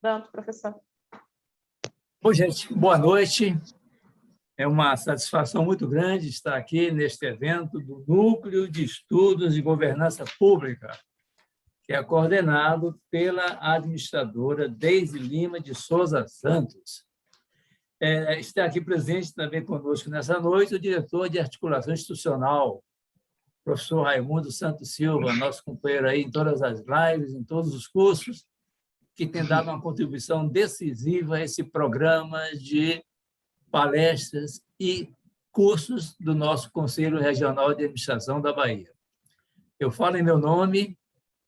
Pronto, professor. Bom, gente, boa noite. É uma satisfação muito grande estar aqui neste evento do Núcleo de Estudos de Governança Pública, que é coordenado pela administradora Deise Lima de Souza Santos. Está aqui presente também conosco nessa noite o diretor de Articulação Institucional, professor Raimundo Santos Silva, nosso companheiro aí em todas as lives, em todos os cursos, que tem dado uma contribuição decisiva a esse programa de palestras e cursos do nosso Conselho Regional de Administração da Bahia. Eu falo em meu nome,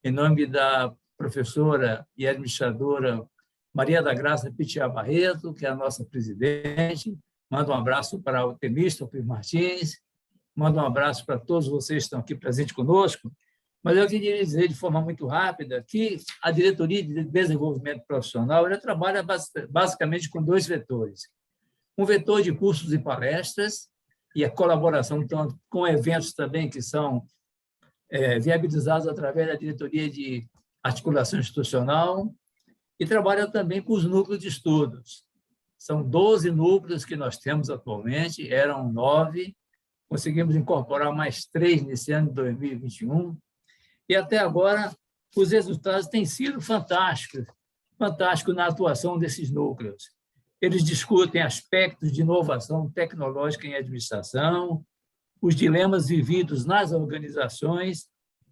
em nome da professora e administradora Maria da Graça Pitiá Barreto, que é a nossa presidente. Mando um abraço para o Temístocles Martins, mando um abraço para todos vocês que estão aqui presentes conosco. Mas eu queria dizer de forma muito rápida que a Diretoria de Desenvolvimento Profissional ela trabalha basicamente com dois vetores. Um vetor de cursos e palestras e a colaboração tanto com eventos também que são viabilizados através da Diretoria de Articulação Institucional e trabalha também com os núcleos de estudos. São 12 núcleos que nós temos atualmente, eram 9, conseguimos incorporar mais 3 nesse ano de 2021, e até agora os resultados têm sido fantásticos na atuação desses núcleos. Eles discutem aspectos de inovação tecnológica em administração, os dilemas vividos nas organizações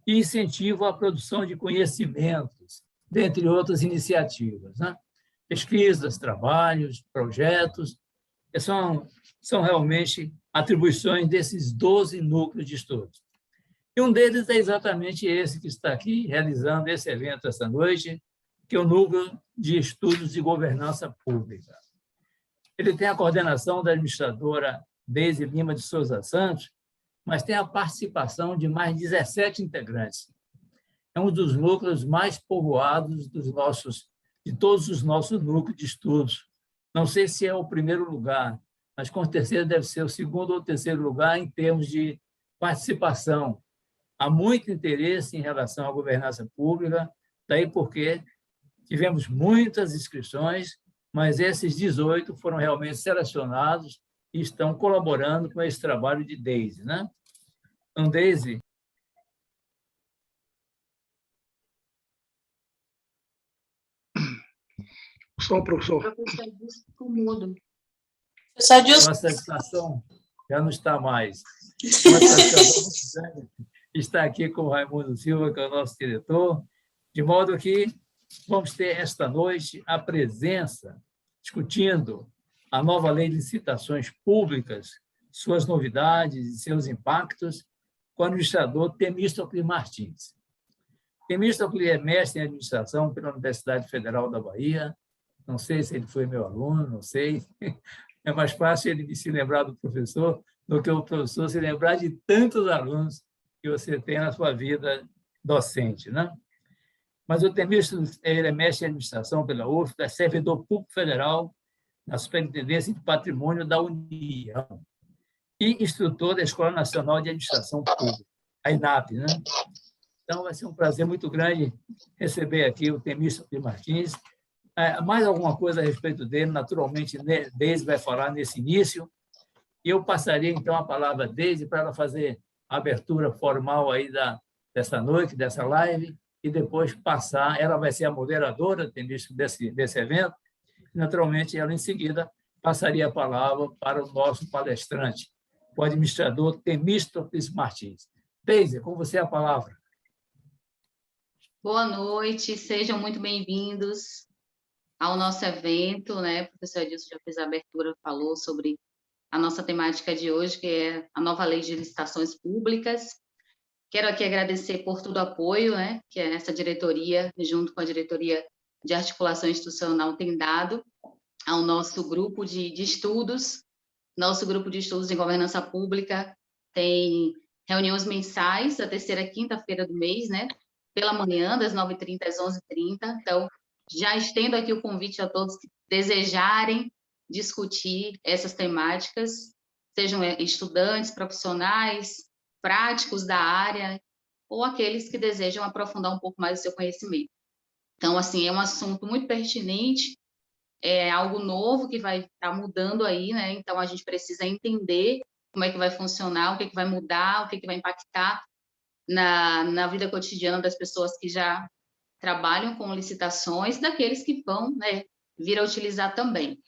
e incentivam a produção de conhecimentos, dentre outras iniciativas, né? Pesquisas, trabalhos, projetos, são realmente atribuições desses 12 núcleos de estudos. E um deles é exatamente esse que está aqui, realizando esse evento esta noite, que é o Núcleo de Estudos de Governança Pública. Ele tem a coordenação da administradora Deise Lima de Souza Santos, mas tem a participação de mais 17 integrantes. É um dos núcleos mais povoados de todos os nossos núcleos de estudos. Não sei se é o primeiro lugar, mas com certeza deve ser o segundo ou terceiro lugar em termos de participação. Há muito interesse em relação à governança pública, daí porque tivemos muitas inscrições, mas esses 18 foram realmente selecionados e estão colaborando com esse trabalho de Deise, né? Então, Deise... Só, professor. Professor Dilson ficou mudo. Professor Dilson. Uma satisfação já não está mais. Uma satisfação muito grande estar aqui com o Raimundo Silva, que é o nosso diretor, de modo que vamos ter esta noite a presença, discutindo a nova lei de licitações públicas, suas novidades e seus impactos, com o administrador Temístocles Martins. Temístocles é mestre em administração pela Universidade Federal da Bahia. Não sei se ele foi meu aluno, não sei. É mais fácil ele se lembrar do professor do que o professor se lembrar de tantos alunos que você tem na sua vida docente, né? Mas o Temístocles ele é mestre em administração pela UF, é servidor público federal na Superintendência de Patrimônio da União e instrutor da Escola Nacional de Administração Pública, a INAP, né? Então, vai ser um prazer muito grande receber aqui o Temístocles Martins. Mais alguma coisa a respeito dele, naturalmente, Deise vai falar nesse início, e eu passaria, então, a palavra a Deise para ela fazer a abertura formal aí dessa noite, dessa live, e depois passar, ela vai ser a moderadora desse evento, e, naturalmente, ela, em seguida, passaria a palavra para o nosso palestrante, o administrador Temístocles Martins. Deise, com você a palavra. Boa noite, sejam muito bem-vindos ao nosso evento, né? O professor Edilson já fez a abertura, falou sobre a nossa temática de hoje, que é a nova lei de licitações públicas. Quero aqui agradecer por todo o apoio, né, que essa diretoria, junto com a diretoria de articulação institucional, tem dado ao nosso grupo de estudos. Nosso grupo de estudos em governança pública tem reuniões mensais, a terceira quinta-feira do mês, né, pela manhã, das 9h30 às 11h30. Então, já estendo aqui o convite a todos que desejarem discutir essas temáticas, sejam estudantes, profissionais, práticos da área, ou aqueles que desejam aprofundar um pouco mais o seu conhecimento. Então, assim, é um assunto muito pertinente, é algo novo que vai estar mudando aí, né? Então, a gente precisa entender como é que vai funcionar, o que vai mudar, o que vai impactar na vida cotidiana das pessoas que já trabalham com licitações, daqueles que vão, né, vir a utilizar também.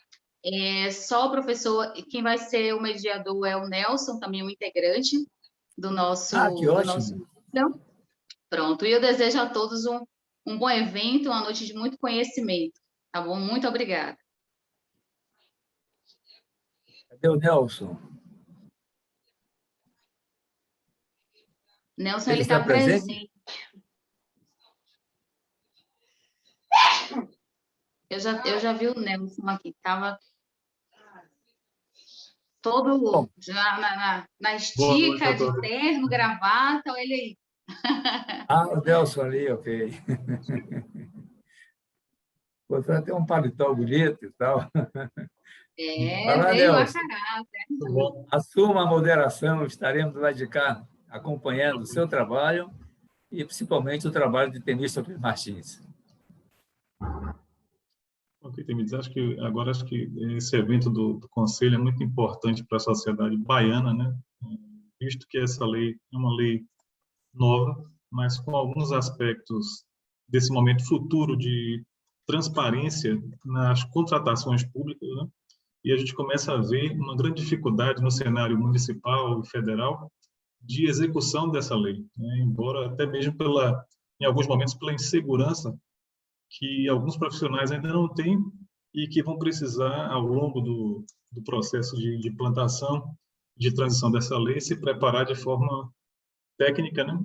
Só o professor, quem vai ser o mediador é o Nelson, também um integrante do nosso... Ah, que do nosso... ótimo. Então, pronto, e eu desejo a todos um bom evento, uma noite de muito conhecimento, tá bom? Muito obrigada. Cadê o Nelson? Nelson, Ele ele está está presente? presente. Eu já vi o Nelson aqui, estava todo Bom, já na Boa noite estica a de todos. terno, gravata, olha ele aí. o Nelson ali, ok. Botou até um paletó bonito e tal. Vai lá, Veio a Nelson. caráter. Muito bom. Assuma a moderação, estaremos lá de cá acompanhando o seu trabalho e, principalmente, o trabalho de Temístocles Martins. Ok, Temides, acho que esse evento do Conselho é muito importante para a sociedade baiana, né? Visto que essa lei é uma lei nova, mas com alguns aspectos desse momento futuro de transparência nas contratações públicas, né? E a gente começa a ver uma grande dificuldade no cenário municipal e federal de execução dessa lei, né? Embora até mesmo em alguns momentos, pela insegurança que alguns profissionais ainda não têm e que vão precisar, ao longo do processo de implantação, de transição dessa lei, se preparar de forma técnica, né?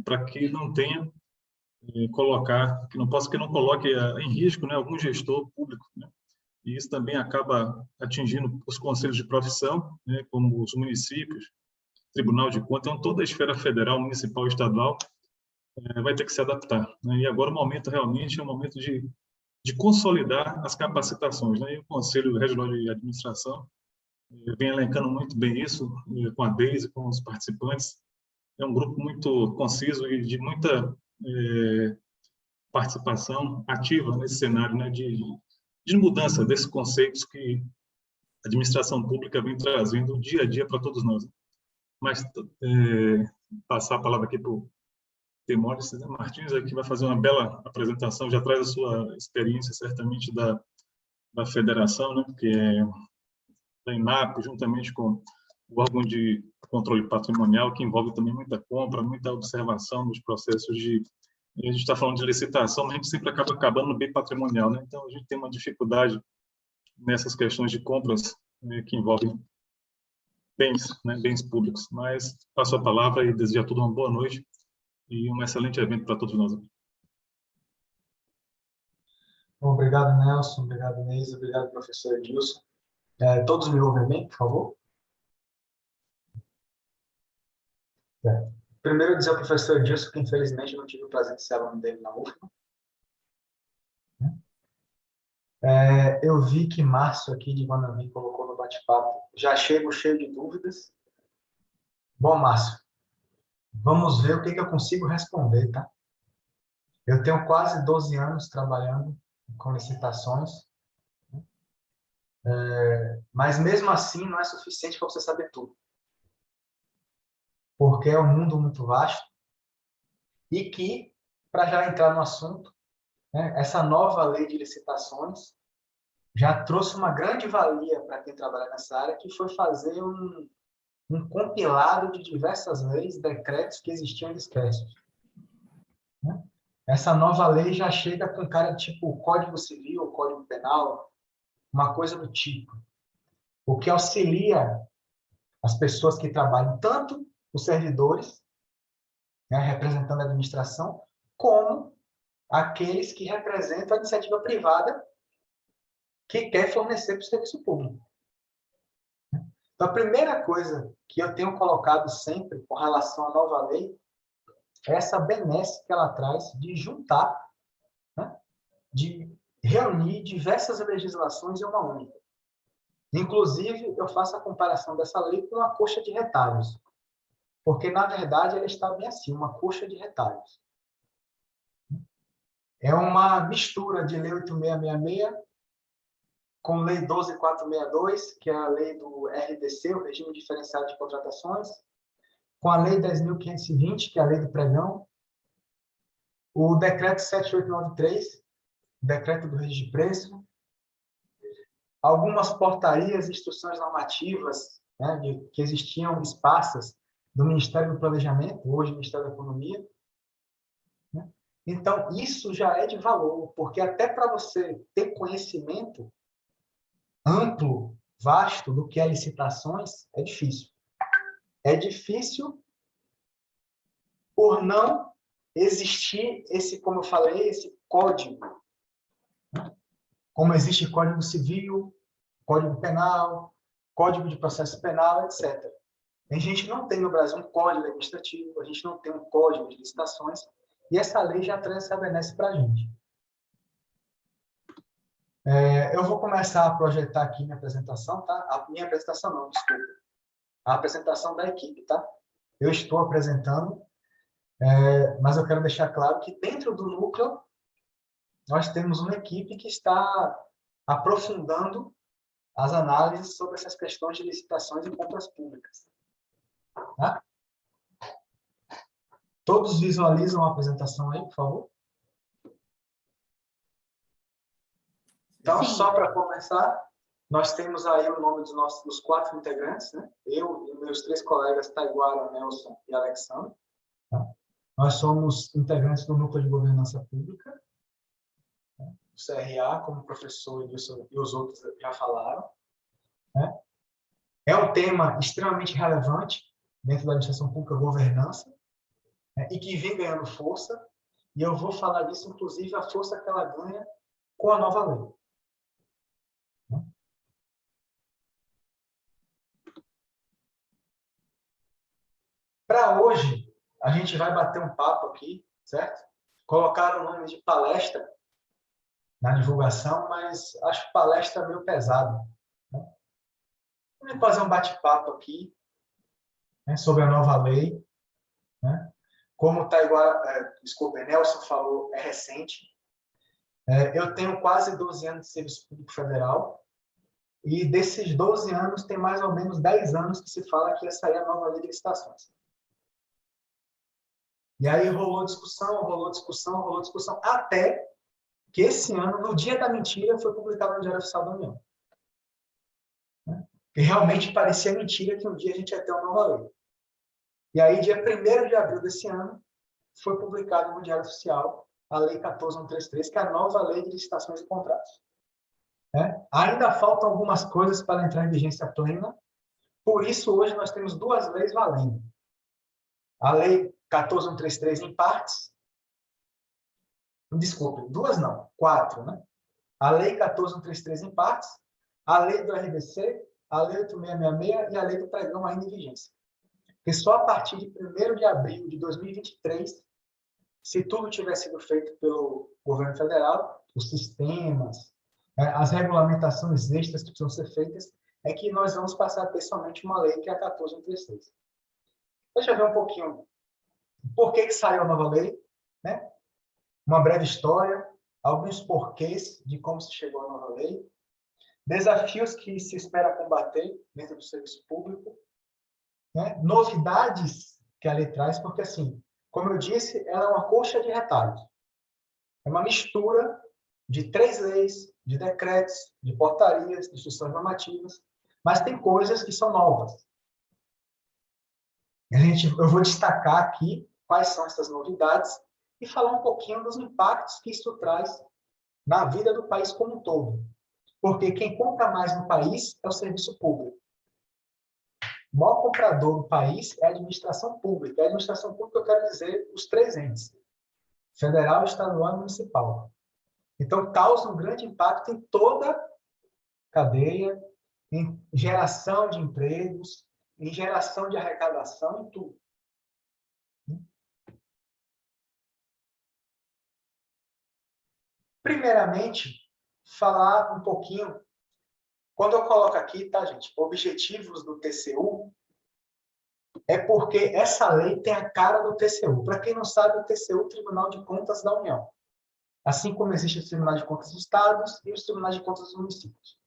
Para que não tenha que não coloque em risco, né, algum gestor público, né? E isso também acaba atingindo os conselhos de profissão, né, como os municípios, Tribunal de Contas, então toda a esfera federal, municipal e estadual vai ter que se adaptar, né? E agora o momento realmente é um momento de consolidar as capacitações, né? E o Conselho Regional de Administração vem elencando muito bem isso, com a Deise, com os participantes. É um grupo muito conciso e de muita participação ativa nesse cenário, né? De mudança desses conceitos que a administração pública vem trazendo dia a dia para todos nós. Mas passar a palavra aqui para o Temóris Martins, que vai fazer uma bela apresentação, já traz a sua experiência, certamente, da federação, né, que é da INAP, juntamente com o órgão de controle patrimonial, que envolve também muita compra, muita observação dos processos de... A gente está falando de licitação, mas a gente sempre acaba acabando no bem patrimonial, né? Então, a gente tem uma dificuldade nessas questões de compras que envolvem bens, né, bens públicos. Mas passo a palavra e desejo a todos uma boa noite e um excelente evento para todos nós. Bom, obrigado, Nelson. Obrigado, Inês. Obrigado, professor Edilson. Todos me ouvem bem, por favor? Primeiro, dizer ao professor Edilson que, infelizmente, não tive o prazer de ser aluno dele na UFMA. Eu vi que Márcio, aqui de Guanambi, colocou no bate-papo. Já chego cheio de dúvidas. Bom, Márcio, vamos ver o que eu consigo responder, tá? Eu tenho quase 12 anos trabalhando com licitações, mas mesmo assim não é suficiente para você saber tudo. Porque é um mundo muito vasto e que, para já entrar no assunto, né, essa nova lei de licitações já trouxe uma grande valia para quem trabalha nessa área, que foi fazer um compilado de diversas leis, decretos que existiam dispersos. Né? Essa nova lei já chega com cara tipo Código Civil, Código Penal, uma coisa do tipo. O que auxilia as pessoas que trabalham, tanto os servidores, né, representando a administração, como aqueles que representam a iniciativa privada que quer fornecer para o serviço público. Então, a primeira coisa que eu tenho colocado sempre com relação à nova lei é essa benesse que ela traz de juntar, né, de reunir diversas legislações em uma única. Inclusive, eu faço a comparação dessa lei com uma coxa de retalhos. porque, na verdade, ela está bem assim, uma coxa de retalhos. É uma mistura de Lei 8666 com Lei 12.462, que é a lei do RDC, o Regime Diferenciado de Contratações, com a Lei 10.520, que é a lei do pregão, o Decreto 7893, Decreto do Registro de Preço, algumas portarias, instruções normativas, né, que existiam esparsas do Ministério do Planejamento, hoje Ministério da Economia. Né? Então, isso já é de valor, porque até para você ter conhecimento amplo, vasto do que é licitações, é difícil. É difícil por não existir esse, como eu falei, esse código. Como existe Código Civil, Código Penal, Código de Processo Penal, etc. A gente não tem no Brasil um código administrativo, a gente não tem um código de licitações, e essa lei já traz essa benesse para a gente. Eu vou começar a projetar aqui minha apresentação, tá? A minha apresentação não, desculpa. A apresentação da equipe, tá? Eu estou apresentando, mas eu quero deixar claro que dentro do núcleo nós temos uma equipe que está aprofundando as análises sobre essas questões de licitações e compras públicas. Tá? Todos visualizam a apresentação aí, por favor? Então, Sim. só para começar, nós temos aí o nome dos 4 integrantes, né? Eu e meus 3 colegas, Taiguara, Nelson e Alexandre. Tá? Nós somos integrantes do Núcleo de Governança Pública, né? O CRA, como o professor Edilson e os outros já falaram. Né? É um tema extremamente relevante dentro da administração pública, governança, né? E que vem ganhando força, e eu vou falar disso, inclusive, a força que ela ganha com a nova lei. Para hoje, a gente vai bater um papo aqui, certo? Colocaram o nome de palestra na divulgação, mas acho palestra meio pesado. Né? Vamos fazer um bate-papo aqui, né, sobre a nova lei. Né? Como o Nelson falou, é recente. Eu tenho quase 12 anos de serviço público federal, e desses 12 anos, tem mais ou menos 10 anos que se fala que ia sair a nova lei de licitações. E aí rolou discussão, até que esse ano, no dia da mentira, foi publicado no Diário Oficial da União. Né? E realmente parecia mentira que um dia a gente ia ter uma nova lei. E aí, dia 1º de abril desse ano, foi publicado no Diário Oficial a Lei 14.133, que é a nova Lei de Licitações e Contratos. Ainda faltam algumas coisas para entrar em vigência plena, por isso hoje nós temos 2 leis valendo. A Lei 14.133 em partes, desculpe, 2 não, 4, né? A Lei 14.133 em partes, a Lei do RDC, a Lei 8666 e a Lei do Pregão ainda em vigência. Porque só a partir de 1º de abril de 2023, se tudo tiver sido feito pelo governo federal, os sistemas, as regulamentações extras que precisam ser feitas, é que nós vamos passar a ter somente uma lei, que é a 14.133. Deixa eu ver um pouquinho por que saiu a nova lei, né? Uma breve história, alguns porquês de como se chegou à nova lei, desafios que se espera combater dentro do serviço público, né? Novidades que a lei traz, porque, assim, como eu disse, ela é uma coxa de retalhos. É uma mistura de 3 leis, de decretos, de portarias, de instruções normativas, mas tem coisas que são novas. Eu vou destacar aqui quais são essas novidades e falar um pouquinho dos impactos que isso traz na vida do país como um todo. Porque quem compra mais no país é o serviço público. O maior comprador do país é a administração pública. A administração pública, eu quero dizer, os 3 entes: federal, estadual e municipal. Então, causa um grande impacto em toda a cadeia, em geração de empregos, em geração de arrecadação, em tudo. Primeiramente, falar um pouquinho, quando eu coloco aqui, tá, gente, objetivos do TCU, é porque essa lei tem a cara do TCU. Para quem não sabe, o TCU é o Tribunal de Contas da União. Assim como existe o Tribunal de Contas dos Estados e os Tribunais de Contas dos Municípios.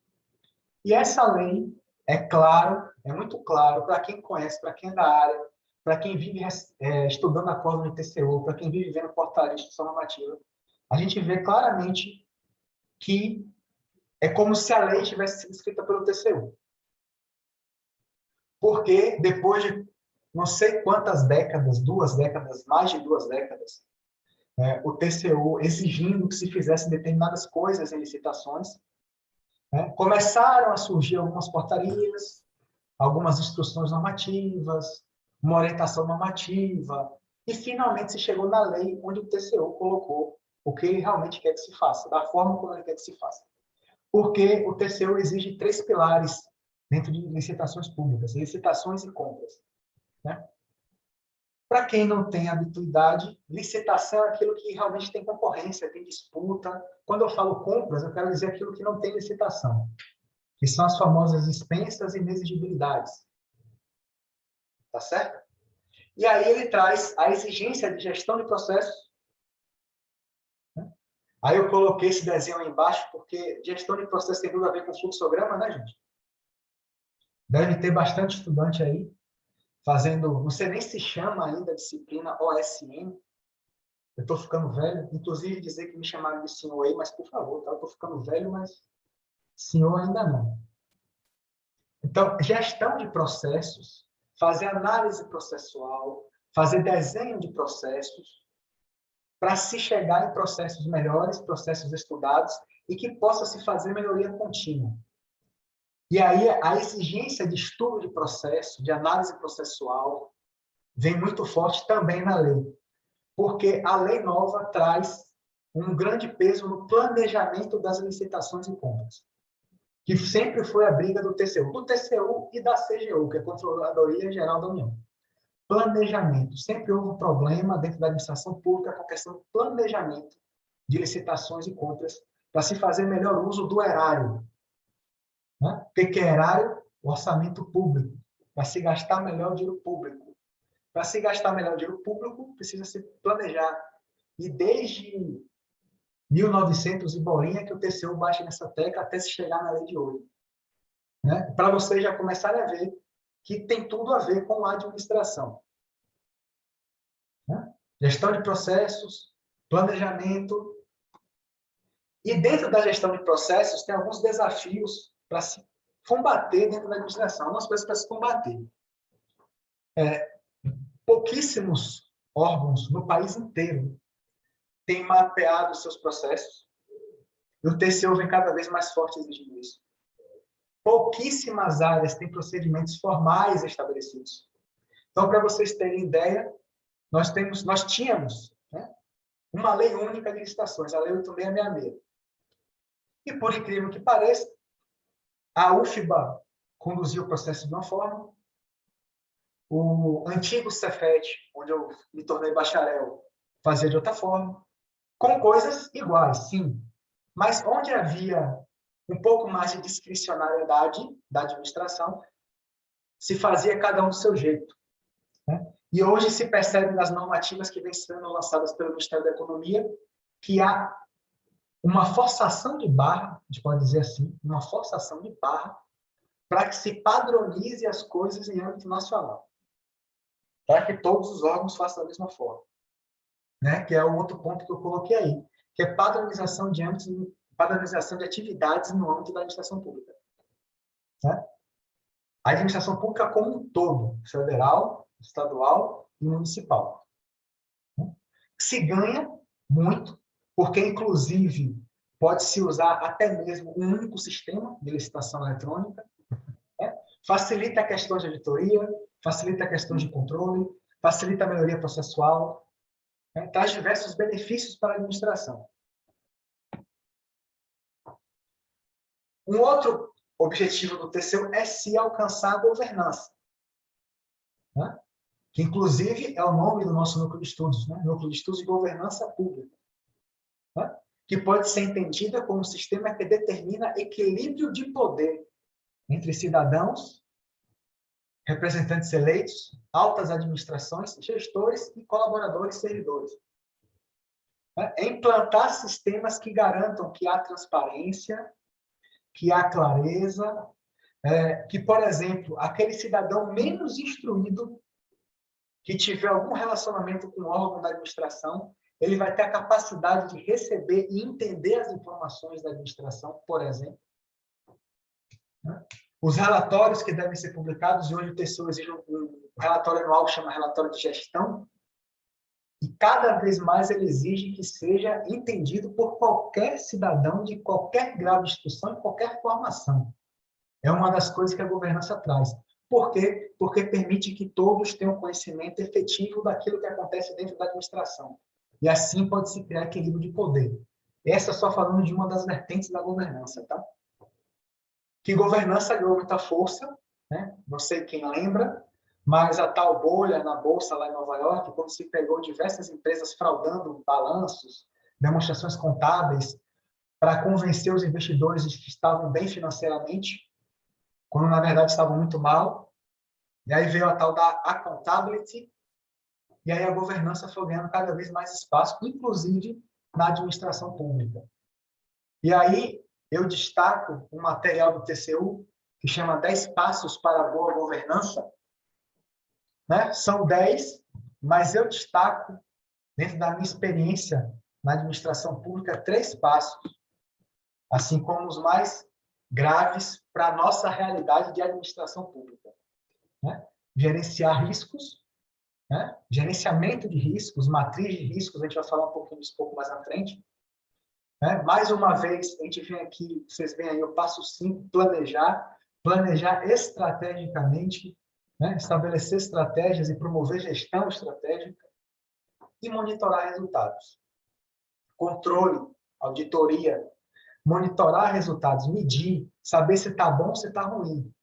E essa lei, é claro, é muito claro, para quem conhece, para quem é da área, para quem vive estudando a código do TCU, para quem vive vendo portaria de instituição normativa, a gente vê claramente que é como se a lei tivesse sido escrita pelo TCU. Porque depois de não sei quantas décadas, 2 décadas, mais de 2 décadas, o TCU exigindo que se fizessem determinadas coisas em licitações, começaram a surgir algumas portarias, algumas instruções normativas, uma orientação normativa, e finalmente se chegou na lei onde o TCU colocou o que ele realmente quer que se faça, da forma como ele quer que se faça. Porque o TCU exige 3 pilares dentro de licitações públicas, licitações e compras. Para quem não tem habituidade, licitação é aquilo que realmente tem concorrência, tem disputa. Quando eu falo compras, eu quero dizer aquilo que não tem licitação, que são as famosas dispensas e inexigibilidades. Tá certo? E aí ele traz a exigência de gestão de processos. Aí eu coloquei esse desenho aí embaixo, porque gestão de processos tem tudo a ver com fluxograma, né, gente? Deve ter bastante estudante aí fazendo, não sei nem se chama ainda a disciplina OSM. Eu estou ficando velho, inclusive dizer que me chamaram de senhor aí, mas por favor, tá? Eu estou ficando velho, mas senhor ainda não. Então, gestão de processos, fazer análise processual, fazer desenho de processos, para se chegar em processos melhores, processos estudados, e que possa se fazer melhoria contínua. E aí a exigência de estudo de processo, de análise processual, vem muito forte também na lei, porque a lei nova traz um grande peso no planejamento das licitações e compras, que sempre foi a briga do TCU e da CGU, que é a Controladoria Geral da União. Planejamento. Sempre houve um problema dentro da administração pública com a questão do planejamento de licitações e compras para se fazer melhor uso do erário. O que é erário? O orçamento público. Para se gastar melhor o dinheiro público. Para se gastar melhor o dinheiro público, precisa se planejar. E desde 1900 e bolinha que o TCU bate nessa tecla até se chegar na lei de ouro. Para vocês já começarem a ver que tem tudo a ver com a administração. Gestão de processos, planejamento. E dentro da gestão de processos, tem alguns desafios para se combater dentro da administração, algumas coisas para se combater. Pouquíssimos órgãos no país inteiro têm mapeado os seus processos, e o TCU vem cada vez mais forte exigindo isso. Pouquíssimas áreas têm procedimentos formais estabelecidos. Então, para vocês terem ideia, nós tínhamos uma lei única de licitações, a Lei 8666. E, por incrível que pareça, a UFBA conduziu o processo de uma forma, o antigo Cefet, onde eu me tornei bacharel, fazia de outra forma, com coisas iguais, sim, mas onde havia um pouco mais de discricionariedade da administração, se fazia cada um do seu jeito. E hoje se percebe nas normativas que vêm sendo lançadas pelo Ministério da Economia que há uma forçação de barra, a gente pode dizer assim, uma forçação de barra para que se padronize as coisas em âmbito nacional. Para que todos os órgãos façam da mesma forma. Que é o outro ponto que eu coloquei aí, que é padronização de âmbitos, padronização de atividades no âmbito da administração pública. A administração pública como um todo, federal, estadual e municipal. Se ganha muito, porque, inclusive, pode-se usar até mesmo um único sistema de licitação eletrônica, facilita a questão de auditoria, facilita a questão de controle, facilita a melhoria processual, traz diversos benefícios para a administração. Um outro objetivo do TCU é se alcançar a governança, que, inclusive, é o nome do nosso núcleo de estudos, Núcleo de Estudos de Governança Pública, que pode ser entendida como um sistema que determina equilíbrio de poder entre cidadãos, representantes eleitos, altas administrações, gestores e colaboradores servidores. É implantar sistemas que garantam que há transparência, que há clareza, que, por exemplo, aquele cidadão menos instruído que tiver algum relacionamento com o órgão da administração, ele vai ter a capacidade de receber e entender as informações da administração, por exemplo. Os relatórios que devem ser publicados, e hoje o TCU exige um relatório anual que chama relatório de gestão, e cada vez mais ele exige que seja entendido por qualquer cidadão de qualquer grau de instrução e qualquer formação. É uma das coisas que a governança traz. Por quê? Porque permite que todos tenham conhecimento efetivo daquilo que acontece dentro da administração. E assim pode-se criar equilíbrio de poder. Essa só falando de uma das vertentes da governança, tá? Que governança ganhou muita força, né? Não sei quem lembra, mas a tal bolha na Bolsa lá em Nova York, quando se pegou diversas empresas fraudando balanços, demonstrações contábeis, para convencer os investidores de que estavam bem financeiramente, quando na verdade estavam muito mal. E aí veio a tal da accountability, e aí a governança foi ganhando cada vez mais espaço, inclusive na administração pública. E aí eu destaco um material do TCU que chama 10 Passos para a Boa Governança. Né? São 10, mas eu destaco, dentro da minha experiência na administração pública, 3 passos, assim como os mais graves para a nossa realidade de administração pública. Né? Gerenciar riscos, né? Gerenciamento de riscos, matriz de riscos, a gente vai falar um pouquinho disso um pouco mais à frente. Né? Mais uma vez, a gente vem aqui, vocês veem aí o passo 5, planejar estrategicamente, né? Estabelecer estratégias e promover gestão estratégica e monitorar resultados. Controle, auditoria, monitorar resultados, medir, saber se está bom ou se está ruim.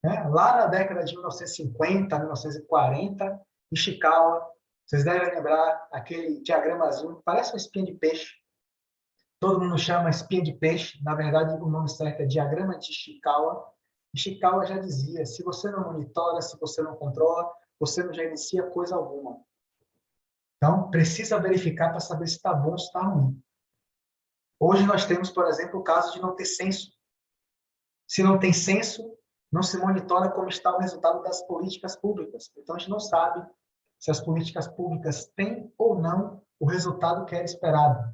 Né? Lá na década de 1950, 1940, Ishikawa, vocês devem lembrar aquele diagramazinho, parece uma espinha de peixe. Todo mundo chama espinha de peixe, na verdade o nome certo é diagrama de Ishikawa. Ishikawa já dizia, se você não monitora, se você não controla, você não gerencia coisa alguma. Então, precisa verificar para saber se está bom ou se está ruim. Hoje nós temos, por exemplo, o caso de não ter censo. Se não tem censo, não se monitora como está o resultado das políticas públicas. Então, a gente não sabe se as políticas públicas têm ou não o resultado que era esperado.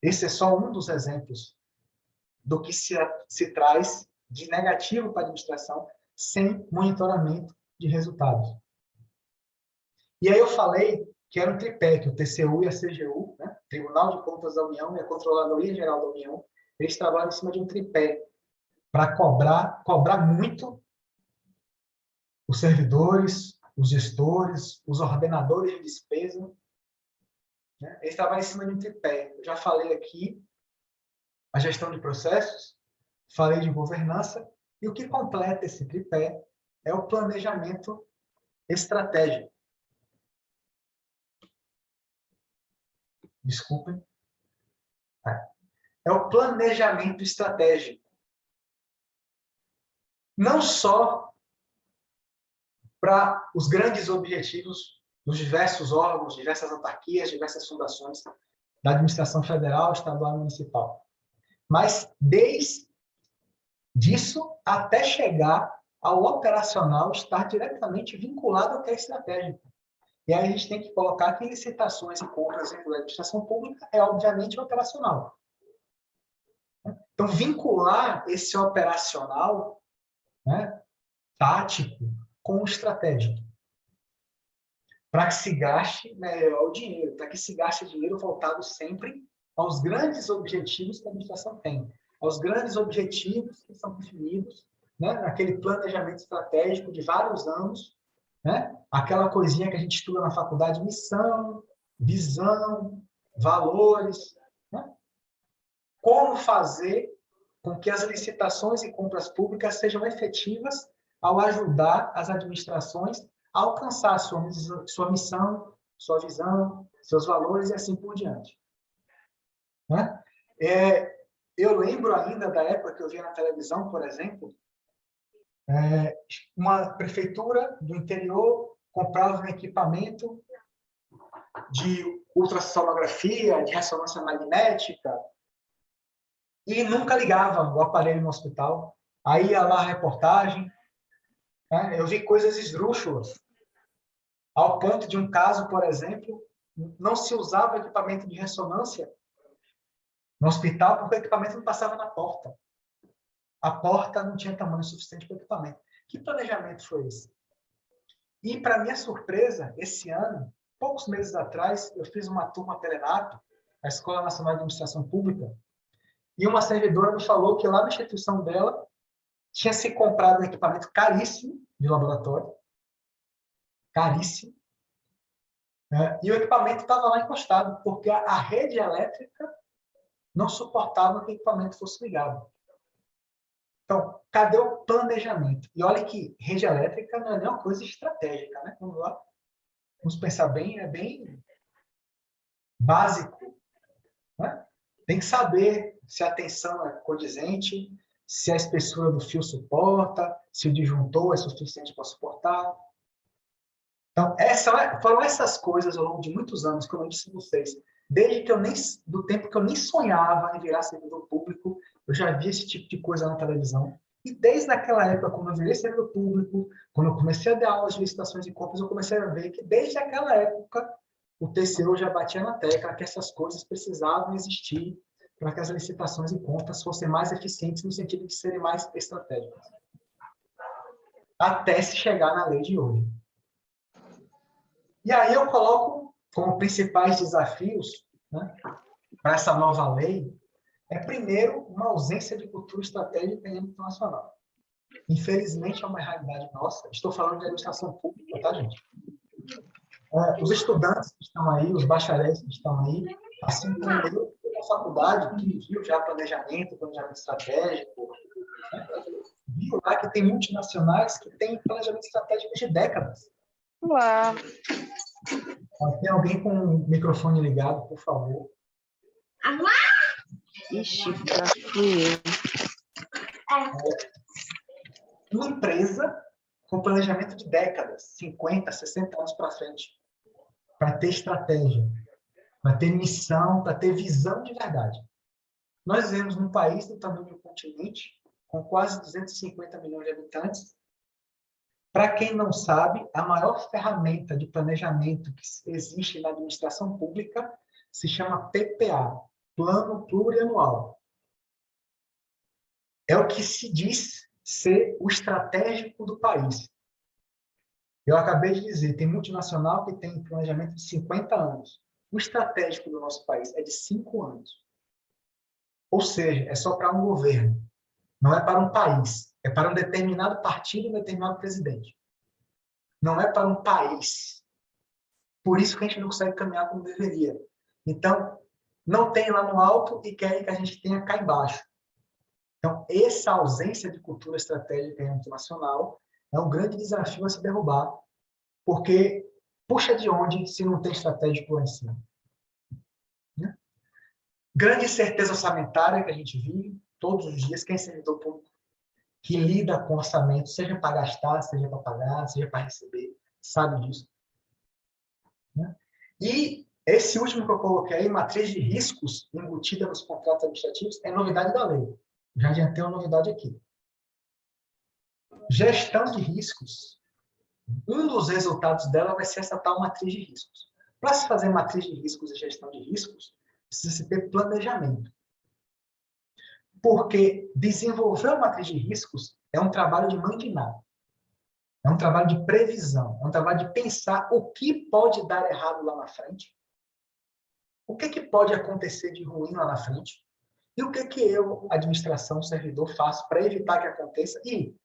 Esse é só um dos exemplos do que se traz de negativo para a administração sem monitoramento de resultados. E aí eu falei que era um tripé, que o TCU e a CGU, né, Tribunal de Contas da União e a Controladoria Geral da União, eles trabalham em cima de um tripé para cobrar muito os servidores, os gestores, os ordenadores de despesa. Né? Eles trabalham em cima de um tripé. Eu já falei aqui a gestão de processos, falei de governança, e o que completa esse tripé é o planejamento estratégico. Desculpem. É o planejamento estratégico. Não só para os grandes objetivos dos diversos órgãos, diversas autarquias, diversas fundações da administração federal, estadual e municipal, mas desde disso até chegar ao operacional estar diretamente vinculado ao que é estratégico. E aí a gente tem que colocar que licitações e compras dentro da administração pública é, obviamente, operacional. Então, vincular esse operacional, né, tático com o estratégico, para que se gaste melhor o dinheiro, para que se gaste dinheiro voltado sempre aos grandes objetivos que a administração tem, aos grandes objetivos que são definidos, né, naquele planejamento estratégico de vários anos, né? Aquela coisinha que a gente estuda na faculdade, missão, visão, valores. Né? Como fazer com que as licitações e compras públicas sejam efetivas ao ajudar as administrações a alcançar a sua missão, sua visão, seus valores e assim por diante. Né? Eu lembro ainda da época que eu via na televisão, por exemplo, Uma prefeitura do interior comprava um equipamento de ultrassonografia, de ressonância magnética, e nunca ligava o aparelho no hospital. Aí ia lá a reportagem, né? Eu vi coisas esdrúxulas, ao ponto de um caso, por exemplo, não se usava equipamento de ressonância no hospital porque o equipamento não passava na porta. A porta não tinha tamanho suficiente para o equipamento. Que planejamento foi esse? E, para minha surpresa, esse ano, poucos meses atrás, eu fiz uma turma Telenato, a Escola Nacional de Administração Pública, e uma servidora me falou que lá na instituição dela tinha se comprado um equipamento caríssimo de laboratório, caríssimo, e o equipamento estava lá encostado, porque a rede elétrica não suportava que o equipamento fosse ligado. Então, cadê o planejamento? E olha que rede elétrica não é nem uma coisa estratégica, né? Vamos lá. Vamos pensar bem, é bem básico, né? Tem que saber se a tensão é condizente, se a espessura do fio suporta, se o disjuntor é suficiente para suportar. Então, foram essas coisas ao longo de muitos anos, como eu disse a vocês, desde que do tempo que eu nem sonhava em virar servidor público, eu já vi esse tipo de coisa na televisão. E desde aquela época, quando eu virei servidor público, quando eu comecei a dar aulas de licitações e compras, eu comecei a ver que desde aquela época o TCU já batia na tecla que essas coisas precisavam existir para que as licitações e compras fossem mais eficientes no sentido de serem mais estratégicas. Até se chegar na lei de hoje. E aí eu coloco como principais desafios, né, para essa nova lei, primeiro, uma ausência de cultura estratégica em âmbito nacional. Infelizmente, é uma realidade nossa. Estou falando de administração pública, tá, gente? Os estudantes que estão aí, os bacharéis que estão aí, assim como eu, na faculdade, que viu já planejamento estratégico, né? Viu lá que tem multinacionais que têm planejamento estratégico de décadas. Olá. Tem alguém com o microfone ligado, por favor? Ixi, já fui eu. Uma empresa com planejamento de décadas, 50, 60 anos para frente, para ter estratégia, para ter missão, para ter visão de verdade. Nós vivemos num país do tamanho do continente, com quase 250 milhões de habitantes. Para quem não sabe, a maior ferramenta de planejamento que existe na administração pública se chama PPA, Plano Plurianual. É o que se diz ser o estratégico do país. Eu acabei de dizer, tem multinacional que tem planejamento de 50 anos. O estratégico do nosso país é de 5 anos. Ou seja, é só para um governo. Não é para um país. É para um determinado partido e um determinado presidente. Não é para um país. Por isso que a gente não consegue caminhar como deveria. Então, não tem lá no alto e querem que a gente tenha cá embaixo. Então, essa ausência de cultura estratégica em âmbito nacional é um grande desafio a se derrubar, porque puxa de onde se não tem estratégico lá em cima? Né? Grande incerteza orçamentária que a gente vive todos os dias, quem é servidor público que lida com orçamento, seja para gastar, seja para pagar, seja para receber, sabe disso. Né? E esse último que eu coloquei, matriz de riscos embutida nos contratos administrativos, é novidade da lei. Já adiantei uma novidade aqui. Gestão de riscos. Um dos resultados dela vai ser essa tal matriz de riscos. Para se fazer matriz de riscos e gestão de riscos, precisa se ter planejamento. Porque desenvolver uma matriz de riscos é um trabalho de mandinar. É um trabalho de previsão. É um trabalho de pensar o que pode dar errado lá na frente. O que pode acontecer de ruim lá na frente. E o que eu, administração, servidor, faço para evitar que aconteça. E,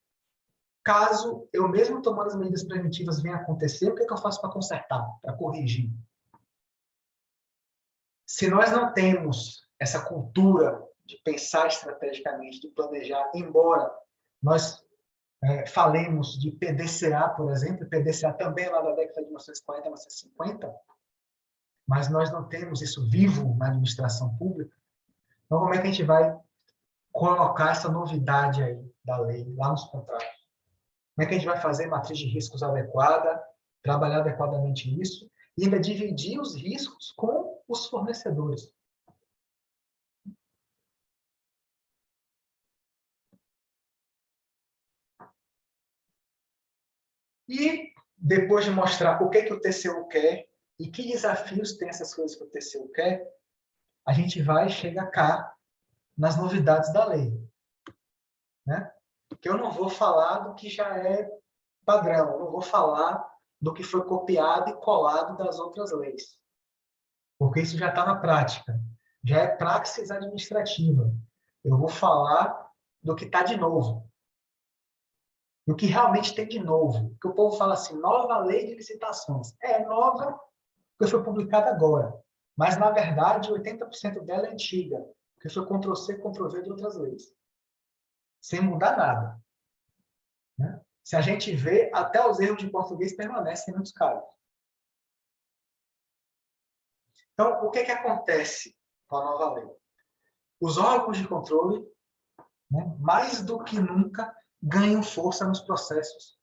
caso eu mesmo tomando as medidas preventivas venha acontecer, o que eu faço para consertar, para corrigir? Se nós não temos essa cultura de pensar estrategicamente, de planejar, embora nós falemos de PDCA, por exemplo, PDCA também é lá da década de 1940, 1950, mas nós não temos isso vivo na administração pública. Então, como é que a gente vai colocar essa novidade aí da lei lá nos contratos? Como é que a gente vai fazer matriz de riscos adequada, trabalhar adequadamente isso, e ainda dividir os riscos com os fornecedores. E depois de mostrar o que o TCU quer e que desafios tem essas coisas que o TCU quer, a gente vai chegar cá nas novidades da lei. Né? Que eu não vou falar do que já é padrão, eu não vou falar do que foi copiado e colado das outras leis. Porque isso já está na prática. Já é praxis administrativa. Eu vou falar do que está de novo. Do que realmente tem de novo. Porque o povo fala assim, nova lei de licitações. É nova porque foi publicada agora. Mas, na verdade, 80% dela é antiga. Porque foi Ctrl+C, Ctrl+V de outras leis. Sem mudar nada. Né? Se a gente vê, até os erros de português permanecem em muitos casos. Então, o que acontece com a nova lei? Os órgãos de controle, né, mais do que nunca, ganham força nos processos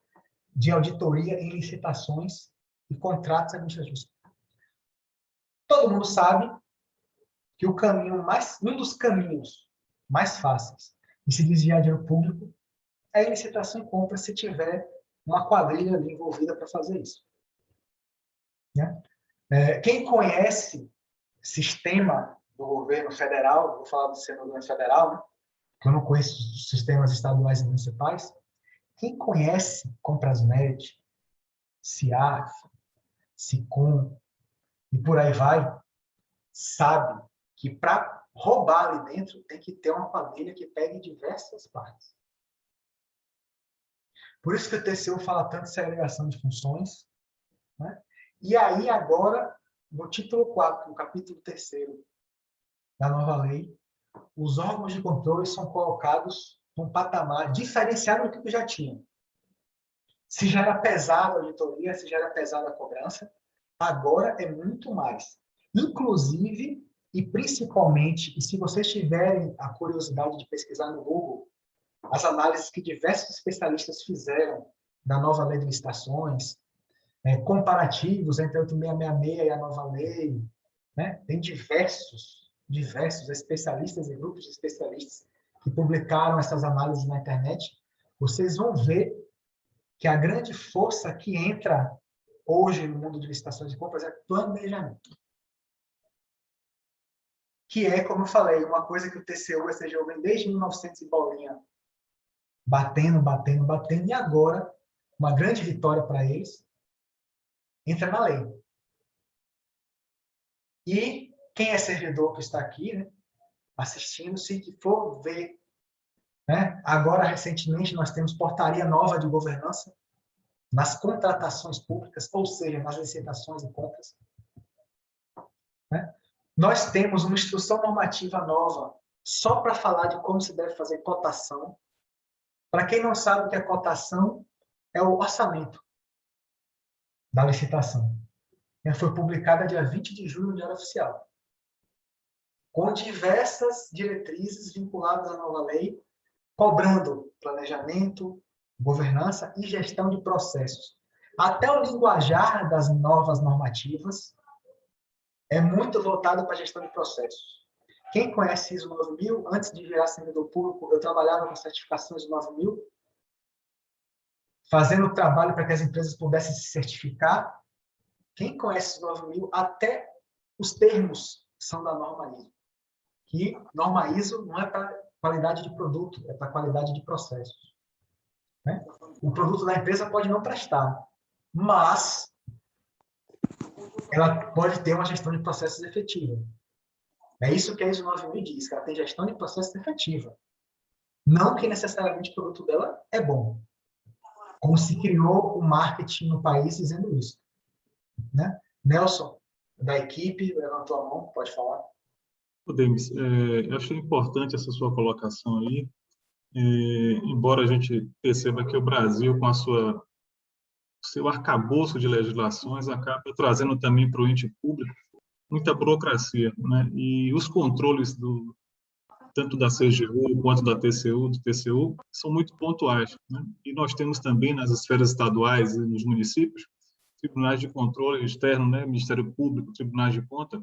de auditoria em licitações e contratos administrativos. Todo mundo sabe que um dos caminhos mais fáceis de se desviar dinheiro público é a licitação e compra se tiver uma quadrilha ali envolvida para fazer isso. Né? Quem conhece sistema do governo federal, vou falar do sistema do governo federal, né? Que eu não conheço os sistemas estaduais e municipais. Quem conhece Comprasnet, CIAF, SICOM e por aí vai, sabe que para roubar ali dentro tem que ter uma quadrilha que pegue diversas partes. Por isso que o TCU fala tanto de segregação de funções. Né? E aí, agora, no título 4, no capítulo 3º da nova lei, os órgãos de controle são colocados num patamar diferenciado do que já tinham. Se já era pesada a auditoria, se já era pesada a cobrança, agora é muito mais. Inclusive, e principalmente, e se vocês tiverem a curiosidade de pesquisar no Google, as análises que diversos especialistas fizeram da nova lei de licitações, comparativos entre a 8666 e a nova lei, né? Tem diversos especialistas e grupos de especialistas que publicaram essas análises na internet. Vocês vão ver que a grande força que entra hoje no mundo de licitações e compras é planejamento. Que é, como eu falei, uma coisa que o TCU e a CGU vem desde 1900 e bolinha, batendo, e agora, uma grande vitória para eles, entra na lei. E quem é servidor que está aqui, né, assistindo, se for ver, né, agora, recentemente, nós temos portaria nova de governança nas contratações públicas, ou seja, nas licitações e compras. Né? Nós temos uma instrução normativa nova só para falar de como se deve fazer cotação. Para quem não sabe o que é cotação, é o orçamento da licitação. Ela foi publicada dia 20 de julho no Diário Oficial, com diversas diretrizes vinculadas à nova lei, cobrando planejamento, governança e gestão de processos. Até o linguajar das novas normativas é muito voltado para a gestão de processos. Quem conhece ISO 9000, antes de virar servidor público, eu trabalhava com certificações ISO 9000, fazendo o trabalho para que as empresas pudessem se certificar. Quem conhece ISO 9000, até os termos são da norma ISO. Que norma ISO não é para qualidade de produto, é para qualidade de processos. Né? O produto da empresa pode não prestar, mas ela pode ter uma gestão de processos efetiva. É isso que a ISO 9000 diz, que ela tem gestão de processos efetiva. Não que necessariamente o produto dela é bom. Como se criou o marketing no país dizendo isso. Né? Nelson, da equipe, levantou a mão, pode falar. Demis, eu achei importante essa sua colocação aí, embora a gente perceba que o Brasil, com a seu arcabouço de legislações, acaba trazendo também para o ente público muita burocracia, né? E os controles tanto da CGU quanto da TCU, do TCU, são muito pontuais, né? E nós temos também nas esferas estaduais e nos municípios tribunais de controle externo, né? Ministério Público, tribunais de conta.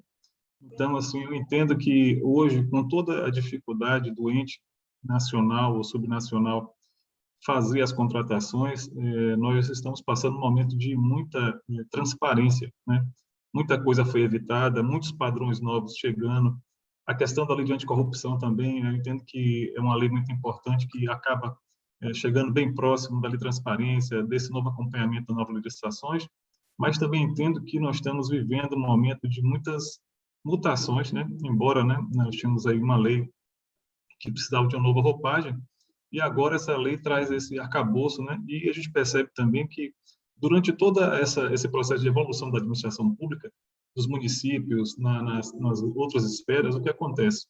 Então, assim, eu entendo que hoje, com toda a dificuldade do ente nacional ou subnacional fazer as contratações, nós estamos passando um momento de muita transparência, né? Muita coisa foi evitada, muitos padrões novos chegando. A questão da lei de anticorrupção também, eu entendo que é uma lei muito importante que acaba chegando bem próximo da lei de transparência, desse novo acompanhamento das novas legislações, mas também entendo que nós estamos vivendo um momento de muitas mutações, né? Embora, né, nós tínhamos aí uma lei que precisava de uma nova roupagem, e agora essa lei traz esse arcabouço, né? E a gente percebe também que durante toda esse processo de evolução da administração pública, dos municípios, nas outras esferas, o que acontece?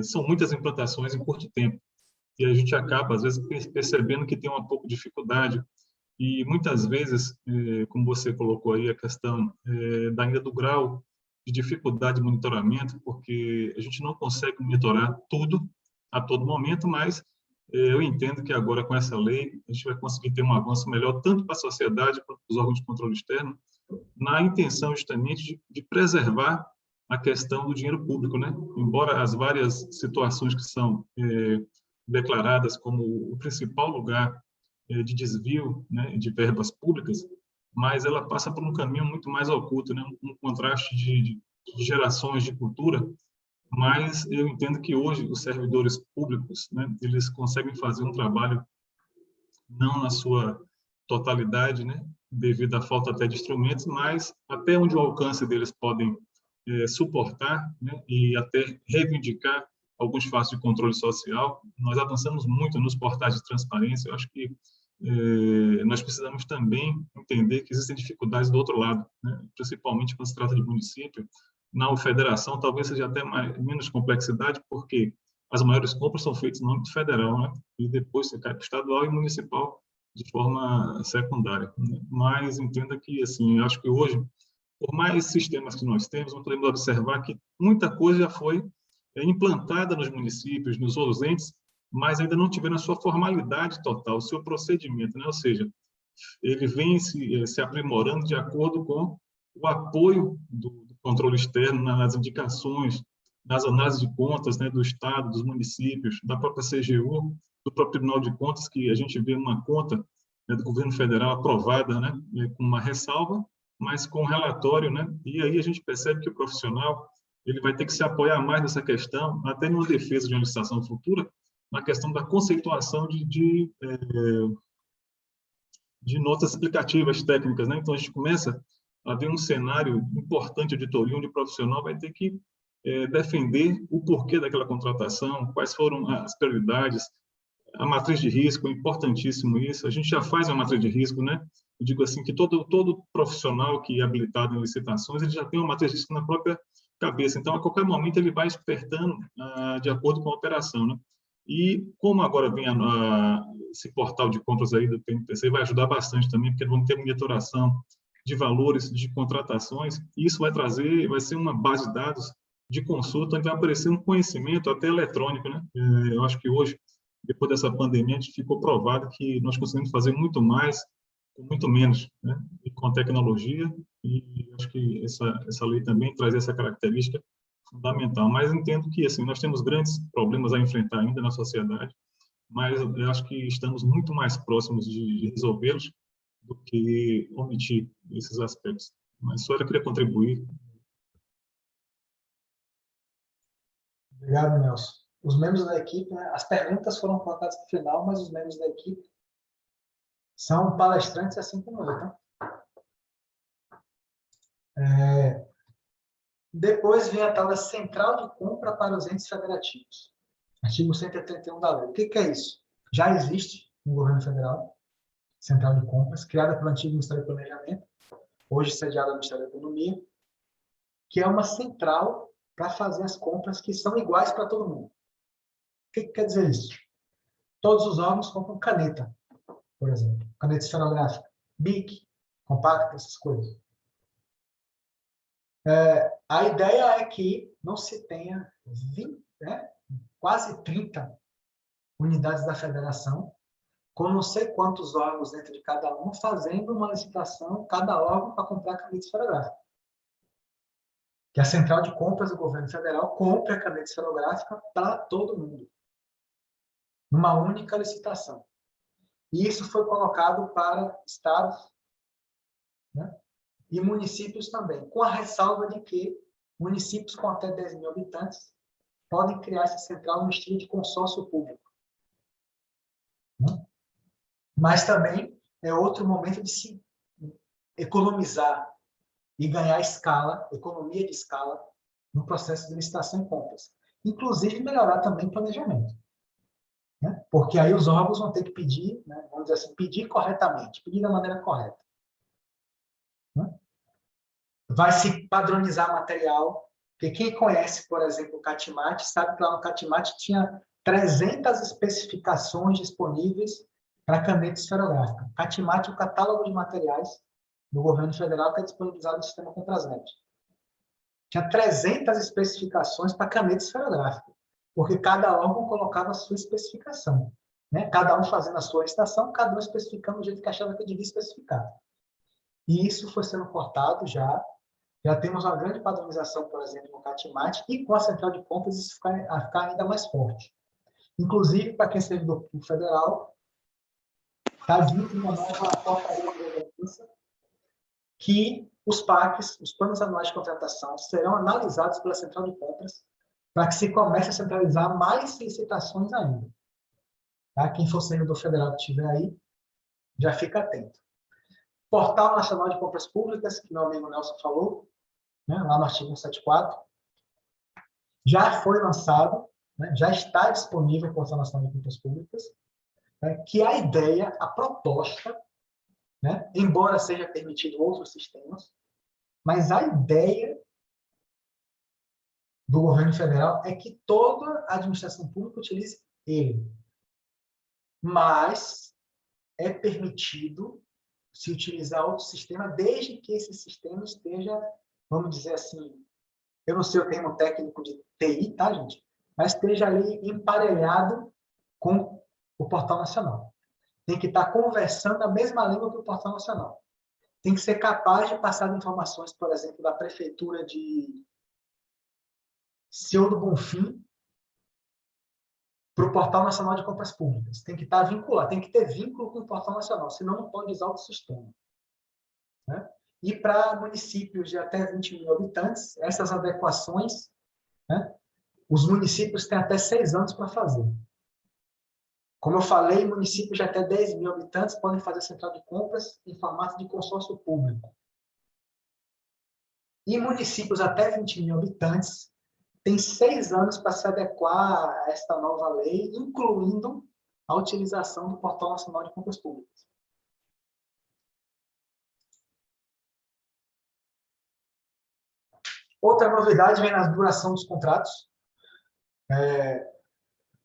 São muitas implantações em curto tempo, e a gente acaba, às vezes, percebendo que tem uma pouco de dificuldade, e muitas vezes, como você colocou aí, a questão ainda do grau de dificuldade de monitoramento, porque a gente não consegue monitorar tudo a todo momento, mas eu entendo que agora, com essa lei, a gente vai conseguir ter um avanço melhor, tanto para a sociedade quanto para os órgãos de controle externo, na intenção justamente de preservar a questão do dinheiro público, né? Embora as várias situações que são declaradas como o principal lugar de desvio, né, de verbas públicas, mas ela passa por um caminho muito mais oculto, né? Um contraste de gerações de cultura, mas eu entendo que hoje os servidores públicos, né, eles conseguem fazer um trabalho não na sua totalidade, né, devido à falta até de instrumentos, mas até onde o alcance deles podem suportar, né, e até reivindicar alguns fatos de controle social. Nós avançamos muito nos portais de transparência. Eu acho que nós precisamos também entender que existem dificuldades do outro lado, né, principalmente quando se trata de município. Na federação, talvez seja até menos complexidade, porque as maiores compras são feitas no âmbito federal, né, e depois você cai para o estadual e municipal de forma secundária. Mas entenda que, assim, eu acho que hoje, por mais sistemas que nós temos, nós podemos observar que muita coisa já foi implantada nos municípios, nos outros entes, mas ainda não tiveram a sua formalidade total, o seu procedimento, né? Ou seja, ele vem se aprimorando de acordo com o apoio do controle externo nas indicações, nas análises de contas, né, do Estado, dos municípios, da própria CGU, do próprio Tribunal de Contas, que a gente vê uma conta, né, do governo federal aprovada, né, com uma ressalva, mas com um relatório, né? E aí a gente percebe que o profissional ele vai ter que se apoiar mais nessa questão, até numa defesa de uma licitação futura, na questão da conceituação de notas explicativas técnicas, né? Então a gente começa a ver um cenário importante editorial onde o profissional vai ter que defender o porquê daquela contratação, quais foram as prioridades, a matriz de risco, é importantíssimo isso. A gente já faz uma matriz de risco, né? Eu digo assim que todo profissional que é habilitado em licitações, ele já tem uma matriz de risco na própria cabeça. Então, a qualquer momento, ele vai despertando de acordo com a operação, né? E como agora vem esse portal de compras aí do PNPC, vai ajudar bastante também, porque vamos ter monitoração de valores de contratações, e isso vai ser uma base de dados de consulta, onde vai aparecer um conhecimento até eletrônico, né? Eu acho que hoje, depois dessa pandemia, a gente ficou provado que nós conseguimos fazer muito mais com muito menos, né? E com tecnologia, e acho que essa lei também traz essa característica fundamental. Mas entendo que assim nós temos grandes problemas a enfrentar ainda na sociedade, mas eu acho que estamos muito mais próximos de resolvê-los do que omitir esses aspectos. Mas só eu queria contribuir. Obrigado, Nelson. Os membros da equipe, né, as perguntas foram colocadas no final, mas os membros da equipe são palestrantes assim como eu, tá? Depois vem a tal da central de compra para os entes federativos. Artigo 131 da lei. O que é isso? Já existe no governo federal, central de compras, criada pelo antigo Ministério do Planejamento, hoje sediada no Ministério da Economia, que é uma central para fazer as compras que são iguais para todo mundo. O que quer dizer isso? Todos os órgãos compram caneta, por exemplo, caneta esferográfica, BIC, compacta, essas coisas. A ideia é que não se tenha né, quase 30 unidades da federação, com não sei quantos órgãos dentro de cada uma, fazendo uma licitação, cada órgão, para comprar caneta esferográfica. Que a central de compras do governo federal compre a caneta esferográfica para todo mundo, numa única licitação. E isso foi colocado para estados, né, e municípios também, com a ressalva de que municípios com até 10 mil habitantes podem criar essa central no estilo de consórcio público. Né? Mas também é outro momento de se economizar e ganhar escala, economia de escala, no processo de licitação e compras. Inclusive, melhorar também o planejamento. Né? Porque aí os órgãos vão ter que pedir, né, vamos dizer assim, pedir corretamente, pedir da maneira correta. Né? Vai se padronizar material, porque quem conhece, por exemplo, o Catimate, sabe que lá no Catimate tinha 300 especificações disponíveis para caneta esferográfica. Catimate é o catálogo de materiais do governo federal que é disponibilizado no sistema Comprasnet. Tinha 300 especificações para caneta esferográfica, porque cada órgão colocava a sua especificação. Né? Cada um fazendo a sua licitação, cada um especificando do jeito que achava que devia especificar. E isso foi sendo cortado já. Já temos uma grande padronização, por exemplo, no Catimate, e com a central de compras isso vai ficar ainda mais forte. Inclusive, para quem é servidor público federal, está vindo uma nova portaria da governança que os PACs, os planos anuais de contratação, serão analisados pela central de compras para que se comece a centralizar mais licitações ainda. Tá? Quem for servidor federal que estiver aí, já fica atento. Portal Nacional de Compras Públicas, que meu amigo Nelson falou, né, lá no artigo 174, já foi lançado, né, já está disponível o Portal Nacional de Compras Públicas, né, que a ideia, a proposta, né, embora seja permitido outros sistemas, mas a ideia do governo federal é que toda a administração pública utilize ele. Mas é permitido se utilizar outro sistema, desde que esse sistema esteja, vamos dizer assim, eu não sei o termo técnico de TI, tá, gente? Mas esteja ali emparelhado com o Portal Nacional. Tem que estar conversando a mesma língua que o Portal Nacional. Tem que ser capaz de passar informações, por exemplo, da Prefeitura de Seu do Bonfim para o Portal Nacional de Compras Públicas. Tem que estar vinculado, tem que ter vínculo com o Portal Nacional, senão não pode usar o sistema. Né? E para municípios de até 20 mil habitantes, essas adequações, né, os municípios têm até 6 anos para fazer. Como eu falei, municípios de até 10 mil habitantes podem fazer central de compras em formato de consórcio público. E municípios até 20 mil habitantes têm 6 anos para se adequar a esta nova lei, incluindo a utilização do Portal Nacional de Compras Públicas. Outra novidade vem na duração dos contratos.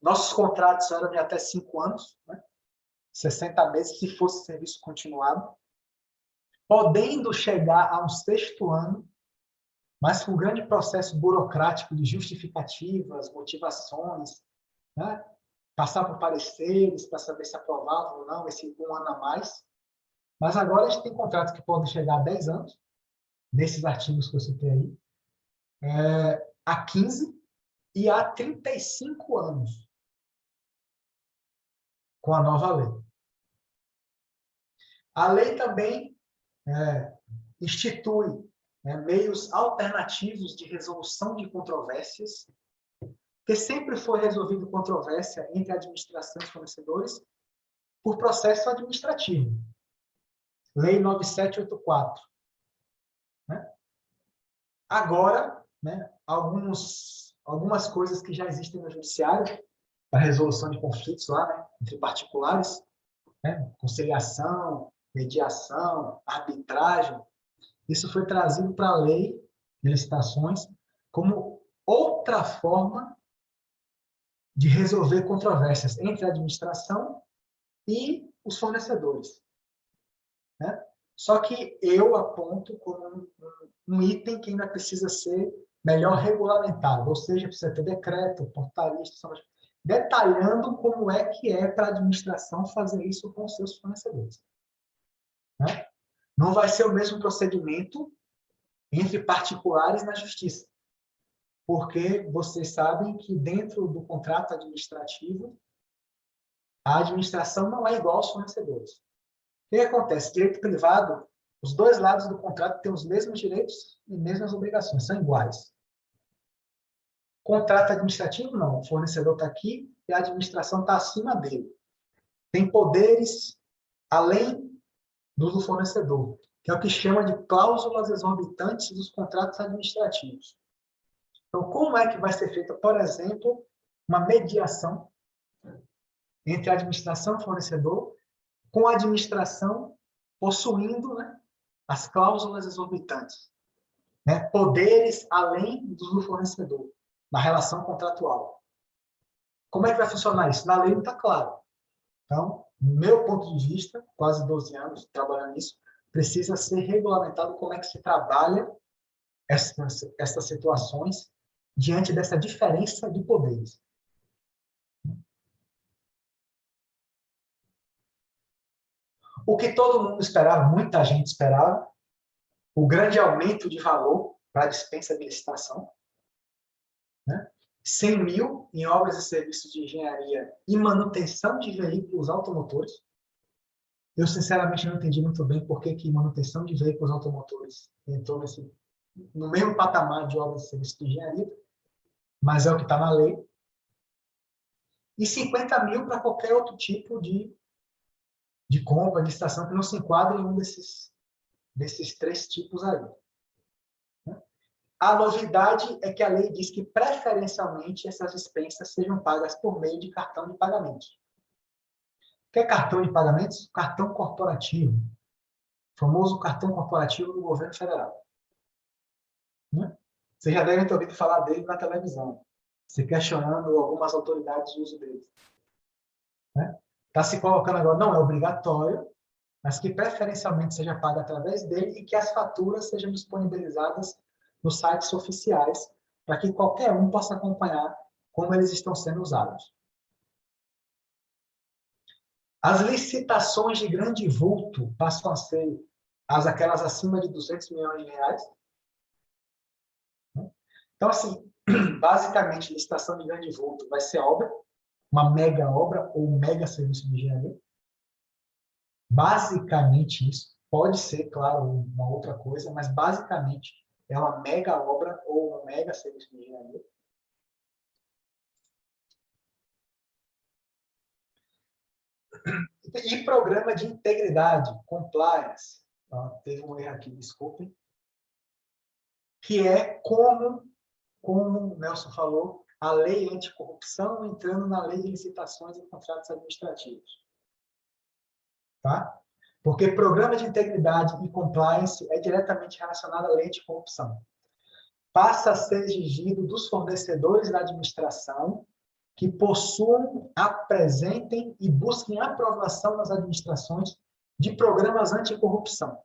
Nossos contratos eram de até 5 anos, né? 60 meses, se fosse serviço continuado, podendo chegar a um 6º ano, mas com um grande processo burocrático de justificativas, motivações, né? Passar por pareceres para saber se aprovava ou não, esse 1 ano a mais. Mas agora a gente tem contratos que podem chegar a 10 anos, desses artigos que eu citei aí, a 15 e a 35 anos, com a nova lei. A lei também institui meios alternativos de resolução de controvérsias, porque sempre foi resolvido controvérsia entre administrações e fornecedores por processo administrativo. Lei 9784. Né? Agora, né, algumas coisas que já existem no judiciário, para resolução de conflitos lá, né, entre particulares, né, conciliação, mediação, arbitragem, isso foi trazido para a lei de licitações como outra forma de resolver controvérsias entre a administração e os fornecedores. Né? Só que eu aponto como um item que ainda precisa ser melhor regulamentado, ou seja, precisa ter decreto, portaria, detalhando como é que é para a administração fazer isso com os seus fornecedores. Né? Não vai ser o mesmo procedimento entre particulares na justiça, porque vocês sabem que dentro do contrato administrativo, a administração não é igual aos fornecedores. O que acontece? Direito privado, os dois lados do contrato têm os mesmos direitos e mesmas obrigações, são iguais. Contrato administrativo, não. O fornecedor está aqui e a administração está acima dele. Tem poderes além do fornecedor, que é o que chama de cláusulas exorbitantes dos contratos administrativos. Então, como é que vai ser feita, por exemplo, uma mediação entre a administração e o fornecedor, com a administração possuindo, né, as cláusulas exorbitantes, né, poderes além do fornecedor, na relação contratual. Como é que vai funcionar isso? Na lei não está claro. Então, no meu ponto de vista, quase 12 anos trabalhando nisso, precisa ser regulamentado como é que se trabalha essas situações diante dessa diferença de poderes. O que todo mundo esperava, muita gente esperava, o grande aumento de valor para a dispensa de licitação, né? 100 mil em obras e serviços de engenharia e manutenção de veículos automotores. Eu, sinceramente, não entendi muito bem por que manutenção de veículos automotores entrou no mesmo patamar de obras e serviços de engenharia, mas é o que está na lei. E 50 mil para qualquer outro tipo de compra, de licitação, que não se enquadra em um desses três tipos aí. A novidade é que a lei diz que, preferencialmente, essas dispensas sejam pagas por meio de cartão de pagamentos. O que é cartão de pagamentos? Cartão corporativo. O famoso cartão corporativo do governo federal. Vocês já devem ter ouvido falar dele na televisão, se questionando algumas autoridades de uso dele. Está se colocando agora, não é obrigatório, mas que preferencialmente seja pago através dele e que as faturas sejam disponibilizadas nos sites oficiais, para que qualquer um possa acompanhar como eles estão sendo usados. As licitações de grande vulto passam a ser aquelas acima de 200 milhões de reais. Então, assim, basicamente, licitação de grande vulto vai ser obra, uma mega obra ou um mega serviço de engenharia. Basicamente isso. Pode ser, claro, uma outra coisa, mas basicamente é uma mega obra ou um mega serviço de engenharia. E programa de integridade, compliance. Teve um erro aqui, desculpem. Que é como o Nelson falou, a lei anticorrupção entrando na lei de licitações e contratos administrativos. Tá? Porque programa de integridade e compliance é diretamente relacionado à lei anticorrupção. Passa a ser exigido dos fornecedores da administração que possuam, apresentem e busquem aprovação nas administrações de programas anticorrupção,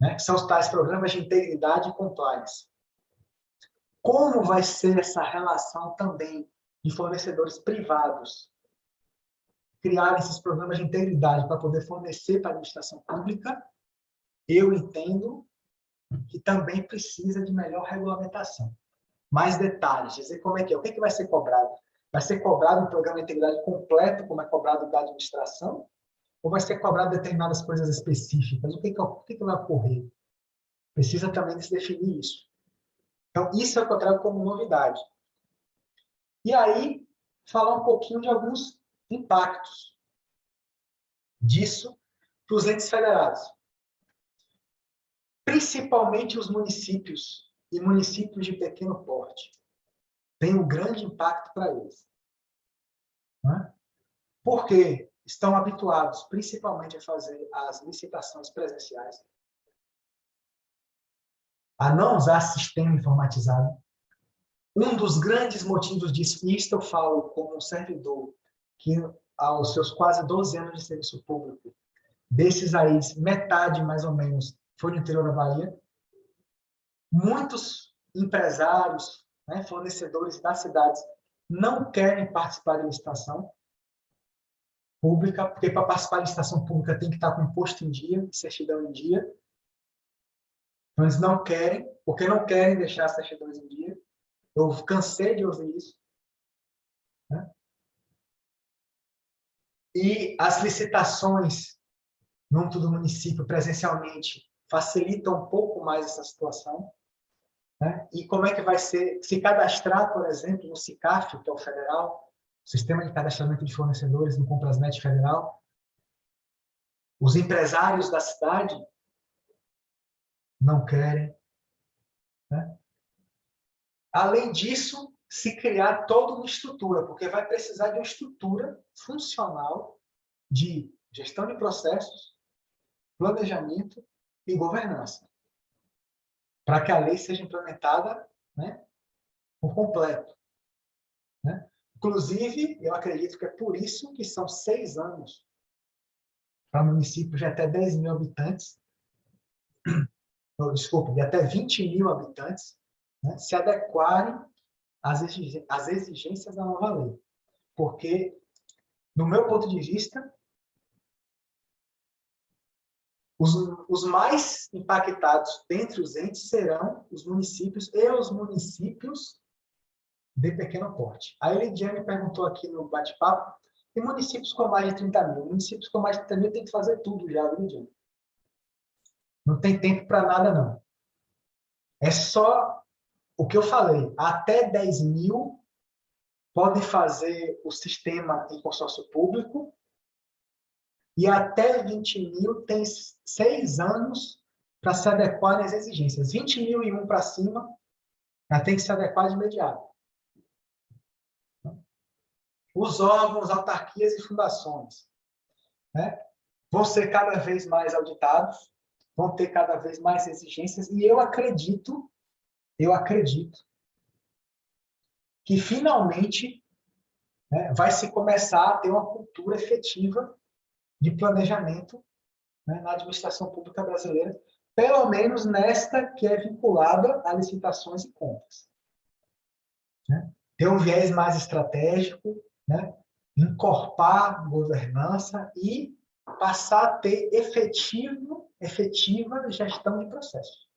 né? Que são os tais programas de integridade e compliance. Como vai ser essa relação também de fornecedores privados criar esses programas de integridade para poder fornecer para a administração pública? Eu entendo que também precisa de melhor regulamentação. Mais detalhes, dizer como é que é, o que vai ser cobrado. Vai ser cobrado um programa de integridade completo, como é cobrado da administração, ou vai ser cobrado determinadas coisas específicas? O que vai ocorrer? Precisa também se definir isso. Então, isso é o que eu trago como novidade. E aí, falar um pouquinho de alguns impactos disso para os entes federados. Principalmente os municípios e municípios de pequeno porte. Tem um grande impacto para eles. Porque estão habituados, principalmente, a fazer as licitações presenciais, a não usar sistema informatizado. Um dos grandes motivos disso, e isto eu falo como um servidor, que aos seus quase 12 anos de serviço público, desses aí, metade, mais ou menos, foi no interior da Bahia. Muitos empresários, né, fornecedores das cidades não querem participar da licitação pública, porque para participar da licitação pública tem que estar com imposto em dia, certidão em dia. Então, eles não querem, porque não querem deixar as certidões em dia. Eu cansei de ouvir isso. Né? E as licitações no âmbito do município presencialmente facilitam um pouco mais essa situação. Né? E como é que vai ser? Se cadastrar, por exemplo, no SICAF, que é o federal, Sistema de Cadastramento de Fornecedores no Comprasnet Federal, os empresários da cidade não querem. Né? Além disso, se criar toda uma estrutura, porque vai precisar de uma estrutura funcional de gestão de processos, planejamento e governança, para que a lei seja implementada, né, por completo. Né? Inclusive, eu acredito que é por isso que são 6 anos para municípios de até 10 mil habitantes, desculpa, de até 20 mil habitantes, né, se adequarem às exigências da nova lei. Porque, no meu ponto de vista, os mais impactados dentre os entes serão os municípios e os municípios de pequeno porte. A Elidiane perguntou aqui no bate-papo, e municípios com mais de 30 mil? Municípios com mais de 30 mil tem que fazer tudo já, Elidiane. Não tem tempo para nada, não. É só o que eu falei. Até 10 mil podem fazer o sistema em consórcio público e até 20 mil tem 6 anos para se adequar às exigências. 20.001 para cima já tem que se adequar de imediato. Os órgãos, autarquias e fundações, né, vão ser cada vez mais auditados, vão ter cada vez mais exigências, e eu acredito que finalmente, né, vai se começar a ter uma cultura efetiva de planejamento, né, na administração pública brasileira, pelo menos nesta que é vinculada a licitações e compras. Né? Ter um viés mais estratégico, né? Encorpar governança e passar a ter efetiva gestão de processos.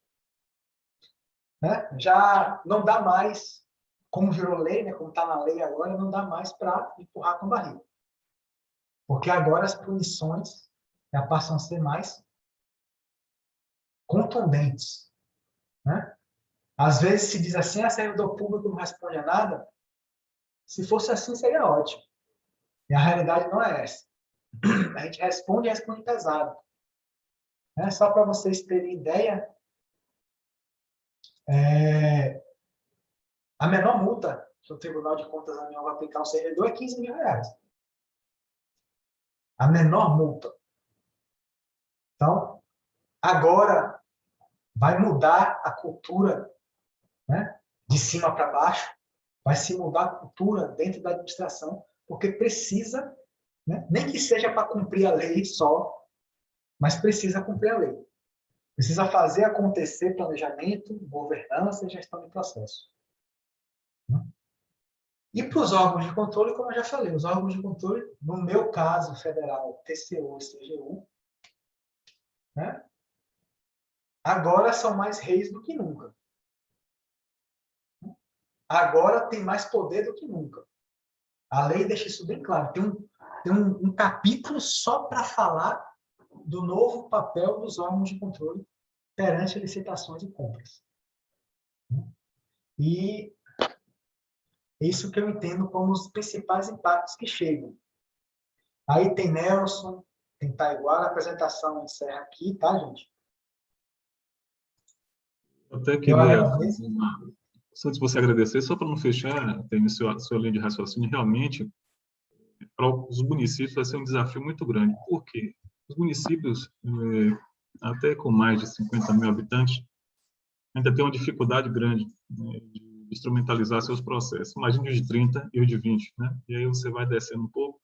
Né? Já não dá mais, como virou lei, né? Como está na lei agora, não dá mais para empurrar com a barriga. Porque agora as punições já passam a ser mais contundentes. Né? Às vezes se diz assim, servidor público não responde a nada. Se fosse assim, seria ótimo. E a realidade não é essa. A gente responde pesado. Né? Só para vocês terem ideia, a menor multa que o Tribunal de Contas da União vai aplicar ao servidor é R$15.000. A menor multa. Então, agora vai mudar a cultura, né, de cima para baixo, vai se mudar a cultura dentro da administração, porque precisa, né, nem que seja para cumprir a lei só, mas precisa cumprir a lei. Precisa fazer acontecer planejamento, governança e gestão de processo. E para os órgãos de controle, como eu já falei, os órgãos de controle, no meu caso federal, TCU e CGU, né, agora são mais reis do que nunca. Agora tem mais poder do que nunca. A lei deixa isso bem claro. Tem um capítulo só para falar do novo papel dos órgãos de controle perante licitações e compras. E isso que eu entendo como os principais impactos que chegam. Aí tem Nelson, tem Taiguara, a apresentação encerra aqui, tá, gente? Até queria, só de você agradecer, só para não fechar, tem sua linha de raciocínio, realmente, para os municípios vai ser um desafio muito grande. Por quê? Os municípios, até com mais de 50 mil habitantes, ainda tem uma dificuldade grande, né, de instrumentalizar seus processos. Imagine os de 30 e os de 20, né? E aí você vai descendo um pouco,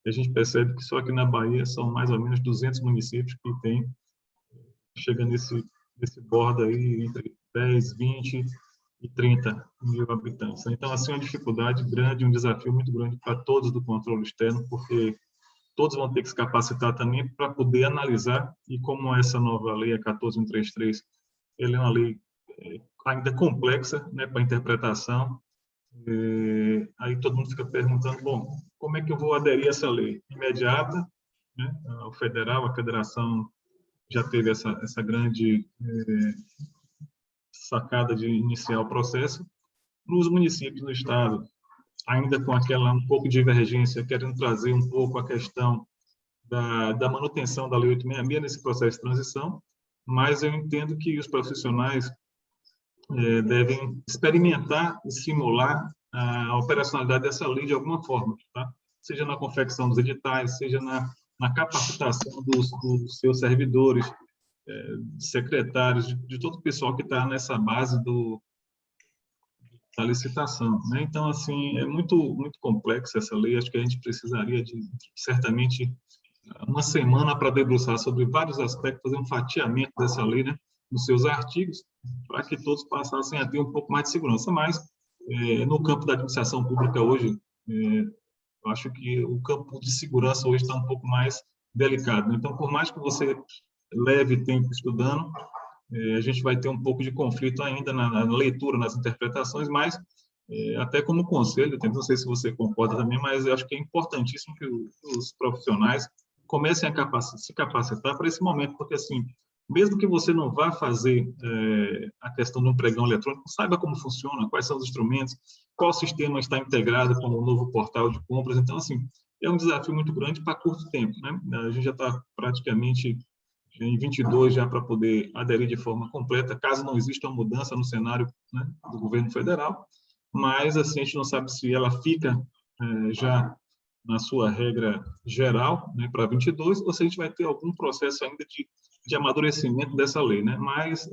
e a gente percebe que só aqui na Bahia são mais ou menos 200 municípios que chega nesse borda aí entre 10, 20, mil habitantes. Então, assim, uma dificuldade grande, um desafio muito grande para todos do controle externo, porque todos vão ter que se capacitar também para poder analisar, e como essa nova lei, a 14133, ela é uma lei ainda complexa, né, para interpretação, aí todo mundo fica perguntando, bom, como é que eu vou aderir a essa lei? Imediata, né, o federal, a federação já teve essa grande sacada de iniciar o processo. Nos municípios do estado, ainda com aquela um pouco de divergência, querendo trazer um pouco a questão da manutenção da Lei 866 nesse processo de transição, mas eu entendo que os profissionais devem experimentar e simular a operacionalidade dessa lei de alguma forma, tá? Seja na confecção dos editais, seja na capacitação dos seus servidores, secretários, de todo o pessoal que está nessa base da licitação, né? Então, assim, é muito complexa essa lei, acho que a gente precisaria de, certamente, uma semana para debruçar sobre vários aspectos, fazer um fatiamento dessa lei, né, nos seus artigos, para que todos passassem a ter um pouco mais de segurança. Mas, no campo da administração pública hoje, eu acho que o campo de segurança hoje está um pouco mais delicado. Então, por mais que você leve tempo estudando, a gente vai ter um pouco de conflito ainda na leitura, nas interpretações, mas até como conselho, não sei se você concorda também, mas eu acho que é importantíssimo que os profissionais comecem a se capacitar para esse momento, porque, assim, mesmo que você não vá fazer a questão de um pregão eletrônico, saiba como funciona, quais são os instrumentos, qual sistema está integrado com o novo portal de compras. Então, assim, é um desafio muito grande para curto tempo, né? A gente já está praticamente em 22 já para poder aderir de forma completa, caso não exista uma mudança no cenário, né, do governo federal, mas, assim, a gente não sabe se ela fica já na sua regra geral, né, para 22, ou se a gente vai ter algum processo ainda de amadurecimento dessa lei, né? Mas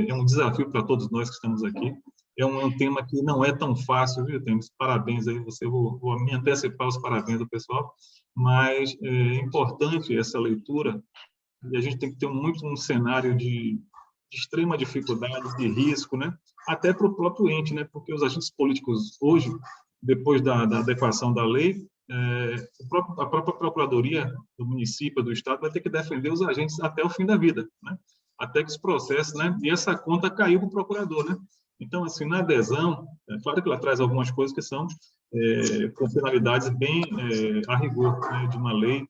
é um desafio para todos nós que estamos aqui. É um tema que não é tão fácil, viu, Temis? Parabéns aí, vou me antecipar os parabéns do pessoal, mas é importante essa leitura, e a gente tem que ter um cenário de extrema dificuldade, de risco, né? Até para o próprio ente, né? Porque os agentes políticos hoje, depois da adequação da lei, a própria procuradoria do município, do estado, vai ter que defender os agentes até o fim da vida, né? Até que os processos, né? E essa conta caiu para o procurador, né? Então, assim, na adesão, é claro que ela traz algumas coisas que são com finalidades bem a rigor, né, de uma lei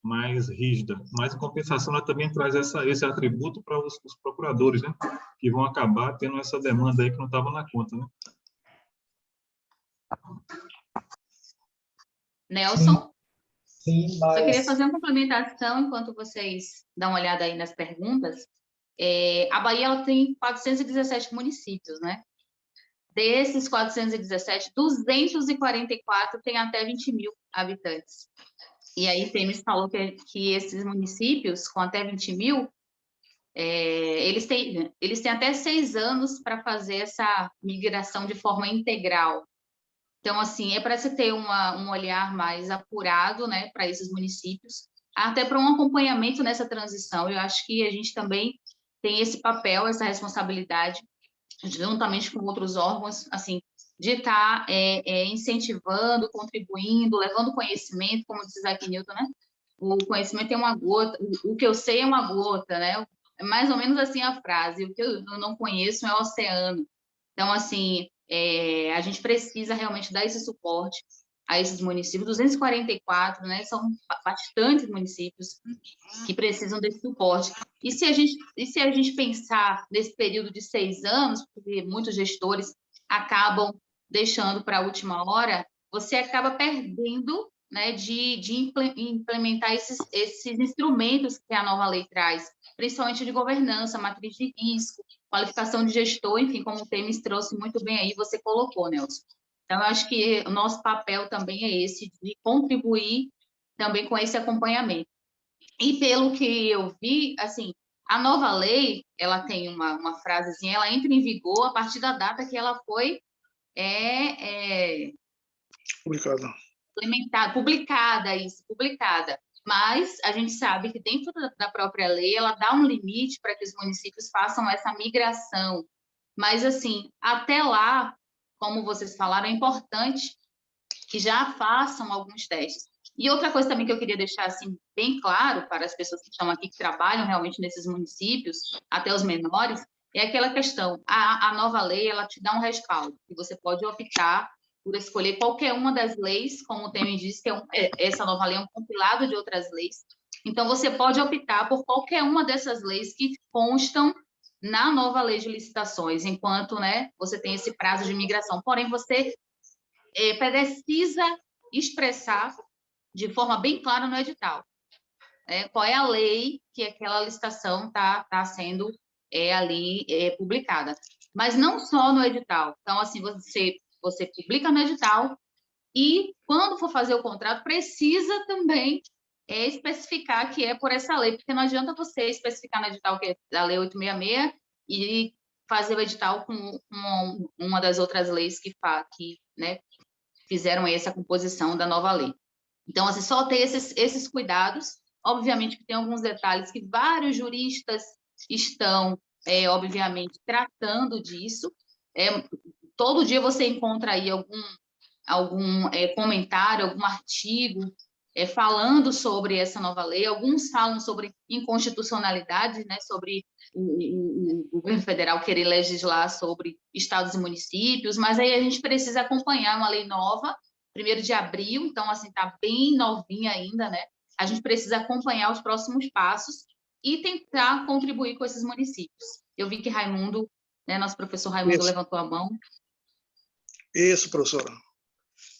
mais rígida, mas, em compensação, ela também traz esse atributo para os procuradores, né? Que vão acabar tendo essa demanda aí que não estava na conta, né? Nelson? Sim, Só queria mas... fazer uma complementação enquanto vocês dão uma olhada aí nas perguntas. A Bahia ela tem 417 municípios, né? Desses 417, 244 têm até 20 mil habitantes. E aí, Temis falou que esses municípios com até 20 mil, eles têm até 6 anos para fazer essa migração de forma integral. Então, assim, é para se ter um olhar mais apurado, né, para esses municípios, até para um acompanhamento nessa transição. Eu acho que a gente também tem esse papel, essa responsabilidade, juntamente com outros órgãos, assim, de estar incentivando, contribuindo, levando conhecimento, como diz Isaac Newton, né? O conhecimento é uma gota, o que eu sei é uma gota, né? É mais ou menos assim a frase, o que eu não conheço é o oceano. Então, assim, a gente precisa realmente dar esse suporte a esses municípios, 244, né? São bastantes municípios que precisam desse suporte. E se a gente pensar nesse período de 6 anos, porque muitos gestores acabam deixando para a última hora, você acaba perdendo, né, de implementar esses instrumentos que a nova lei traz, principalmente de governança, matriz de risco, qualificação de gestor, enfim, como o Temis trouxe muito bem aí, você colocou, Nelson. Então, eu acho que o nosso papel também é esse, de contribuir também com esse acompanhamento. E pelo que eu vi, assim, a nova lei, ela tem uma frasezinha, ela entra em vigor a partir da data que ela foi publicada. Mas a gente sabe que dentro da própria lei, ela dá um limite para que os municípios façam essa migração. Mas, assim, até lá, como vocês falaram, é importante que já façam alguns testes. E outra coisa também que eu queria deixar assim, bem claro para as pessoas que estão aqui, que trabalham realmente nesses municípios, até os menores, é aquela questão, a nova lei, ela te dá um respaldo, e você pode optar por escolher qualquer uma das leis, como o Temer diz, que essa nova lei é um compilado de outras leis. Então, você pode optar por qualquer uma dessas leis que constam na nova lei de licitações, enquanto, né, você tem esse prazo de migração. Porém, você precisa expressar de forma bem clara no edital qual é a lei que aquela licitação tá sendo ali publicada. Mas não só no edital. Então, assim, você publica no edital e, quando for fazer o contrato, precisa também especificar que é por essa lei, porque não adianta você especificar no edital que é a Lei 866 e fazer o edital com uma das outras leis que né, fizeram essa composição da nova lei. Então, assim, só ter esses cuidados. Obviamente que tem alguns detalhes que vários juristas estão, obviamente, tratando disso. Todo dia você encontra aí algum comentário, algum artigo falando sobre essa nova lei. Alguns falam sobre inconstitucionalidade, né, sobre o governo federal querer legislar sobre estados e municípios, mas aí a gente precisa acompanhar uma lei nova, 1º de abril, então, assim, está bem novinha ainda, né? A gente precisa acompanhar os próximos passos e tentar contribuir com esses municípios. Eu vi que Raimundo, né, nosso professor Raimundo levantou a mão. Isso, professora.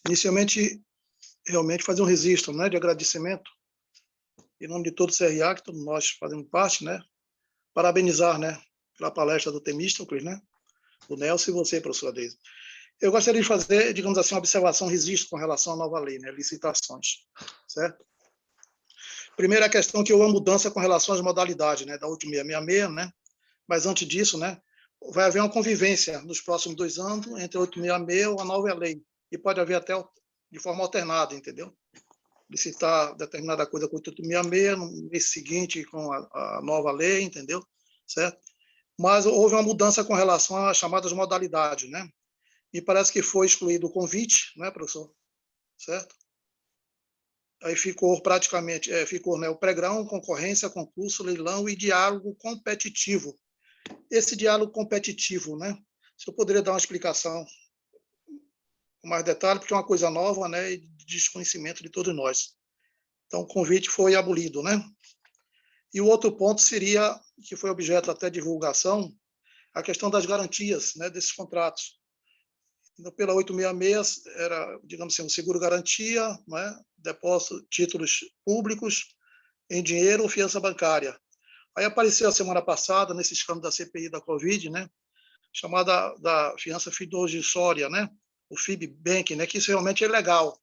Inicialmente, realmente fazer um registro, né, de agradecimento, em nome de todo o CRA, que todos nós fazemos parte, né, parabenizar, né, pela palestra do Temístocles, né, do Nelson e você, professora Deise. Eu gostaria de fazer, digamos assim, uma observação, registro com relação à nova lei, né, licitações, certo? Primeiro, a questão que houve uma mudança com relação às modalidades, né, da 8666, né, mas antes disso, né, vai haver uma convivência nos próximos 2 anos entre a 866 e a nova lei, e pode haver até de forma alternada, entendeu? Licitar determinada coisa com 866, no mês seguinte com a nova lei, entendeu? Certo? Mas houve uma mudança com relação às chamadas modalidades, né? E parece que foi excluído o convite, né, professor? Certo? Aí ficou praticamente, ficou, né, o pregão, concorrência, concurso, leilão e diálogo competitivo. Esse diálogo competitivo, né? Se eu poderia dar uma explicação com mais detalhe, porque é uma coisa nova, né, e de desconhecimento de todos nós. Então, o convite foi abolido, né? E o outro ponto seria, que foi objeto até de divulgação, a questão das garantias, né, desses contratos. Então, pela 866, era, digamos assim, um seguro-garantia, né, depósito, títulos públicos em dinheiro ou fiança bancária. Aí apareceu a semana passada, nesse escândalo da CPI da Covid, né, chamada da fiança fiduciária, né, o FIBBank, né, que isso realmente é legal.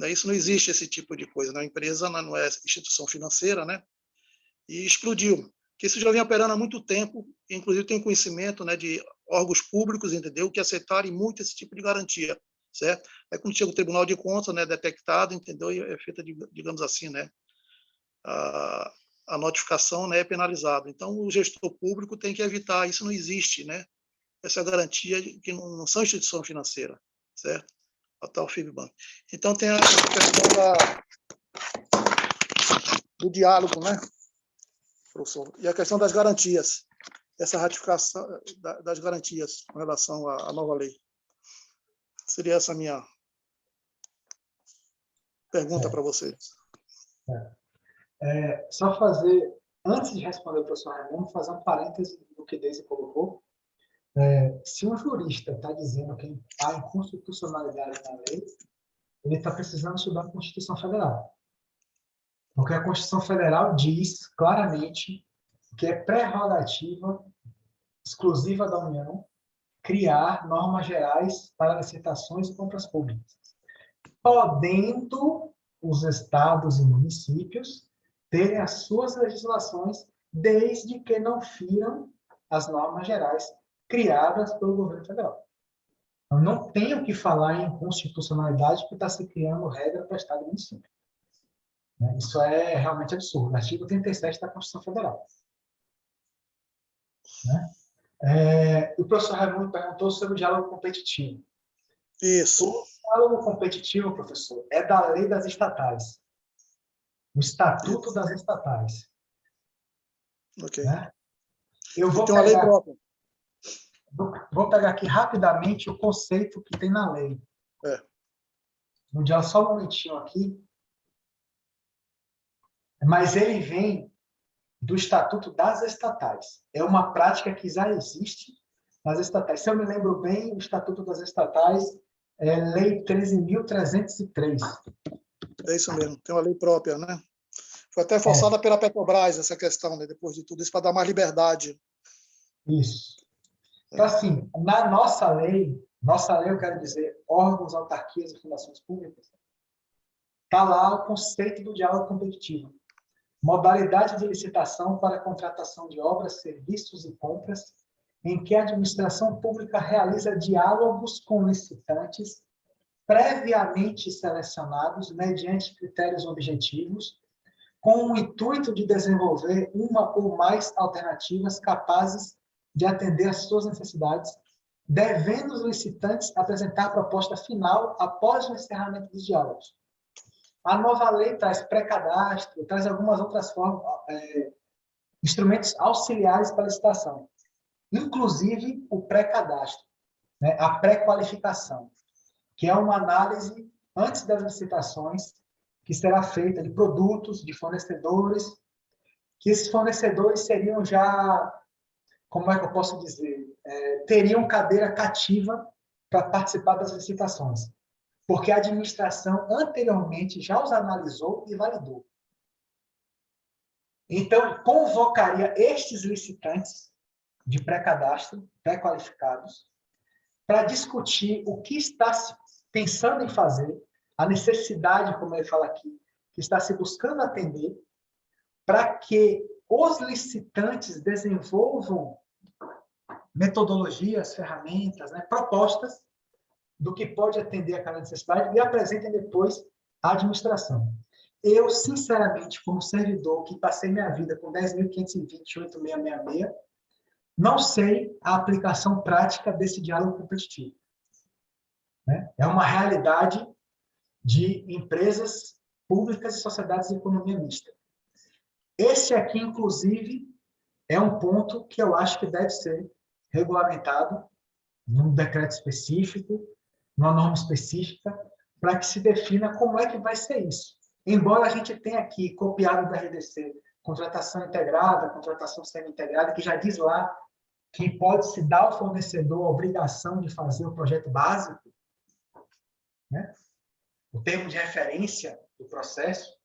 Isso não existe, esse tipo de coisa, né? A empresa não é instituição financeira, né? E explodiu. Que isso já vem operando há muito tempo, inclusive tem conhecimento, né, de órgãos públicos, entendeu, que aceitarem muito esse tipo de garantia, certo? É quando chega o Tribunal de Contas, né, detectado, entendeu, e é feita, digamos assim, né, a notificação, né, é penalizado. Então, o gestor público tem que evitar, isso não existe, né, essa garantia que não são instituição financeira, certo? A tal FIBBank. Então, tem a questão do diálogo, né, professor? E a questão das garantias, essa ratificação das garantias com relação à nova lei. Seria essa a minha pergunta para vocês. Só fazer, antes de responder o professor Raimundo, fazer um parêntese do que Deise colocou. Se um jurista está dizendo que há inconstitucionalidade na lei, ele está precisando estudar a Constituição Federal. Porque a Constituição Federal diz claramente que é prerrogativa exclusiva da União criar normas gerais para licitações e compras públicas, podendo os estados e municípios terem as suas legislações, desde que não firam as normas gerais criadas pelo governo federal. Eu não tenho que falar em constitucionalidade porque está se criando regra para estado e município. Isso é realmente absurdo. Artigo 37 da Constituição Federal. O professor Raimundo perguntou sobre o diálogo competitivo. Isso. O diálogo competitivo, professor, é da lei das estatais. O Estatuto das Estatais. Ok. Né? Eu E vou tem uma lei pegar, própria. vou pegar aqui rapidamente o conceito que tem na lei. É. No dia, só um momentinho aqui. Mas ele vem do Estatuto das Estatais. É uma prática que já existe nas estatais. Se eu me lembro bem, o Estatuto das Estatais é Lei 13.303. É isso mesmo. Tem uma lei própria, né? Foi até forçada pela Petrobras essa questão, né? Depois de tudo isso, para dar mais liberdade. Isso. Então, assim, na nossa lei, eu quero dizer, órgãos, autarquias e fundações públicas, está lá o conceito do diálogo competitivo. Modalidade de licitação para contratação de obras, serviços e compras, em que a administração pública realiza diálogos com licitantes previamente selecionados mediante critérios objetivos, com o intuito de desenvolver uma ou mais alternativas capazes de atender às suas necessidades, devendo os licitantes apresentar a proposta final após o encerramento dos diálogos. A nova lei traz pré-cadastro, traz algumas outras formas, instrumentos auxiliares para a licitação, inclusive o pré-cadastro, né? A pré-qualificação, que é uma análise antes das licitações, que será feita de produtos, de fornecedores, que esses fornecedores seriam já, como é que eu posso dizer, teriam cadeira cativa para participar das licitações, porque a administração anteriormente já os analisou e validou. Então, convocaria estes licitantes de pré-cadastro, pré-qualificados, para discutir o que está se pensando em fazer, a necessidade, como ele fala aqui, que está se buscando atender, para que os licitantes desenvolvam metodologias, ferramentas, né, propostas do que pode atender aquela necessidade e apresentem depois à administração. Eu, sinceramente, como servidor que passei minha vida com 10.528.666, não sei a aplicação prática desse diálogo competitivo. Né? É uma realidade de empresas públicas e sociedades de economia mista. Esse aqui, inclusive, é um ponto que eu acho que deve ser regulamentado num decreto específico, numa norma específica, para que se defina como é que vai ser isso. Embora a gente tenha aqui copiado da RDC contratação integrada, contratação semi-integrada, que já diz lá que pode-se dar ao fornecedor a obrigação de fazer o projeto básico, né? O termo de referência do processo,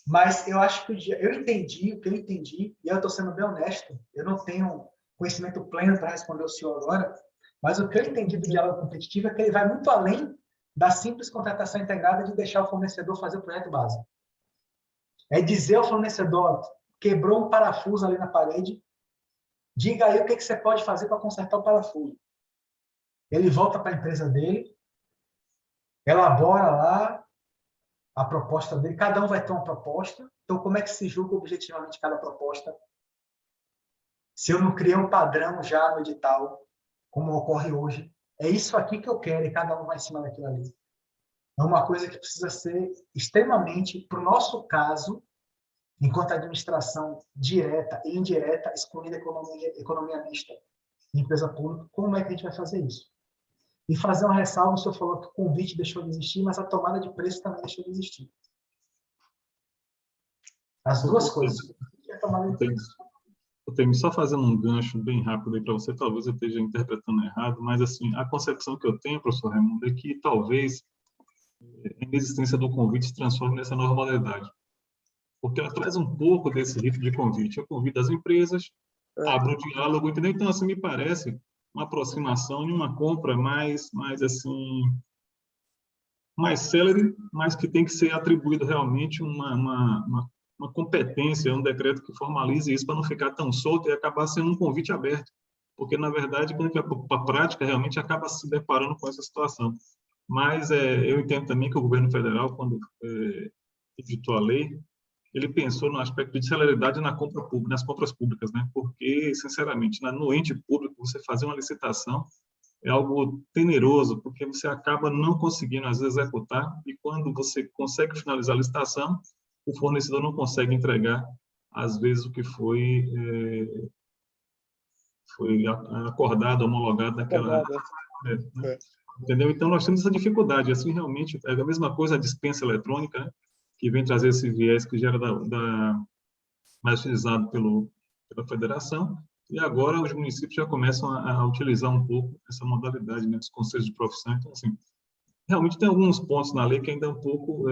mas eu acho que eu entendi o que eu entendi, e eu estou sendo bem honesto, eu não tenho conhecimento pleno para responder o senhor agora, mas o que eu entendi do diálogo competitivo é que ele vai muito além da simples contratação integrada de deixar o fornecedor fazer o projeto básico. É dizer ao fornecedor, quebrou um parafuso ali na parede, diga aí o que você pode fazer para consertar o parafuso. Ele volta para a empresa dele, elabora lá a proposta dele, cada um vai ter uma proposta, então como é que se julga objetivamente cada proposta? Se eu não criei um padrão já no edital, como ocorre hoje, é isso aqui que eu quero e cada um vai em cima daquilo ali. É uma coisa que precisa ser extremamente, para o nosso caso, enquanto administração direta e indireta, excluindo economia mista e empresa pública, como é que a gente vai fazer isso? E fazer uma ressalva, o senhor falou que o convite deixou de existir, mas a tomada de preço também deixou de existir. As duas coisas. E a tomada de preço. Eu tenho só fazendo um gancho bem rápido aí para você, talvez eu esteja interpretando errado, mas assim, a concepção que eu tenho, professor Raimundo, é que talvez a inexistência do convite se transforme nessa nova modalidade. Porque ela traz um pouco desse rito de convite. Eu convido as empresas, abro o diálogo, entendeu? Então, assim, me parece uma aproximação de uma compra mais assim, mais célere, mas que tem que ser atribuído realmente uma competência, um decreto que formalize isso para não ficar tão solto e acabar sendo um convite aberto. Porque, na verdade, quando a prática realmente acaba se deparando com essa situação. Mas eu entendo também que o governo federal, quando editou a lei, ele pensou no aspecto de celeridade na compra pública, nas compras públicas, né? Porque, sinceramente, no ente público, você fazer uma licitação é algo teneroso, porque você acaba não conseguindo, às vezes, executar, e quando você consegue finalizar a licitação, o fornecedor não consegue entregar, às vezes, o que foi acordado, homologado naquela... né? Entendeu? Então, nós temos essa dificuldade. Assim, realmente, é a mesma coisa a dispensa eletrônica, né? Que vem trazer esse viés que já era mais utilizado pela federação, e agora os municípios já começam a utilizar um pouco essa modalidade, né, dos conselhos de profissão. Então, assim, realmente tem alguns pontos na lei que ainda é um pouco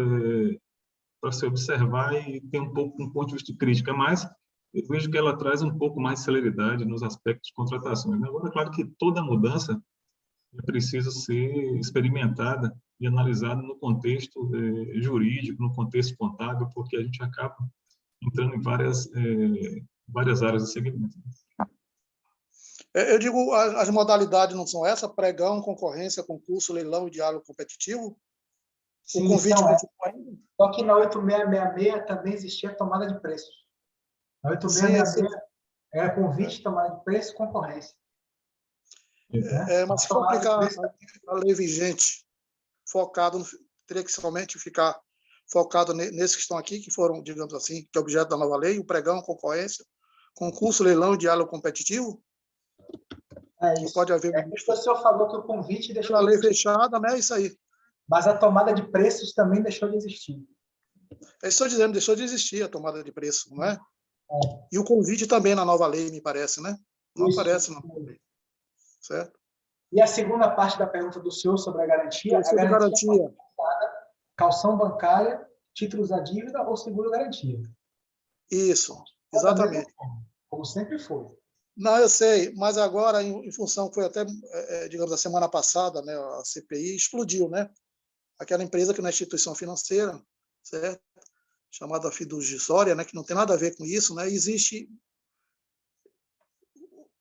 para se observar e tem um ponto de vista de crítica, mas eu vejo que ela traz um pouco mais de celeridade nos aspectos de contratações. Agora, é claro que toda mudança é preciso ser experimentada e analisada no contexto jurídico, no contexto contábil, porque a gente acaba entrando em várias áreas de segmento. Eu digo, as modalidades não são essas? Pregão, concorrência, concurso, leilão e diálogo competitivo? Sim, O convite são continua ainda? Só que na 8666 também existia tomada de preços. Na Sim, 8666 era convite, tomada de preço, concorrência. Né? mas A se for tomada de aplicar preço, a lei vigente, focado, teria que somente ficar focado nesses que estão aqui, que foram, digamos assim, que é objeto da nova lei, o pregão, concorrência, concurso, leilão e diálogo competitivo? é Ou isso. pode haver... É isso que o senhor falou, que o convite deixou Pela de lei existir. fechada, né? Isso aí. Mas a tomada de preços também deixou de existir. Eu estou dizendo, deixou de existir a tomada de preço, não é? É. E o convite também na nova lei, me parece, né? Não Isso. aparece na nova lei. Certo? E a segunda parte da pergunta do senhor sobre a garantia Sobre garantia. calção bancária, títulos da dívida ou seguro-garantia. Isso, exatamente. Como sempre foi. Não, eu sei, mas agora, em função, foi até, digamos, a semana passada, né, a CPI explodiu, né? Aquela empresa que não é instituição financeira, certo? Chamada fiduciária, né, que não tem nada a ver com isso, né? Existe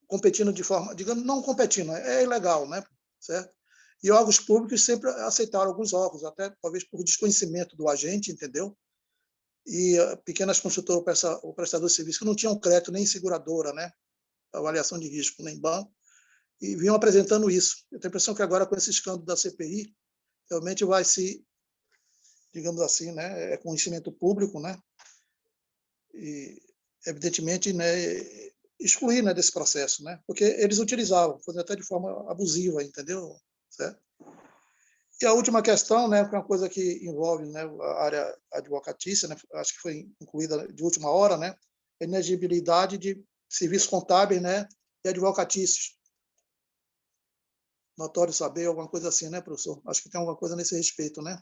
competindo de forma, digamos, não competindo, é ilegal, né? Certo? E órgãos públicos sempre aceitaram alguns órgãos, até talvez por desconhecimento do agente, entendeu? E pequenas construtoras ou prestadores de serviço que não tinham crédito nem seguradora, né? Avaliação de risco, nem banco, e vinham apresentando isso. Eu tenho a impressão que agora, com esse escândalo da CPI, realmente vai se, digamos assim, né, conhecimento público, né, e, evidentemente, né, excluir, né, desse processo, né, porque eles utilizavam, fazendo até de forma abusiva, entendeu? Certo? E a última questão, né, que é uma coisa que envolve, né, a área advocatícia, né, acho que foi incluída de última hora, né, a inexigibilidade de serviços contábeis, né, e advocatícios. Notório saber, alguma coisa assim, né, professor? Acho que tem alguma coisa nesse respeito, né?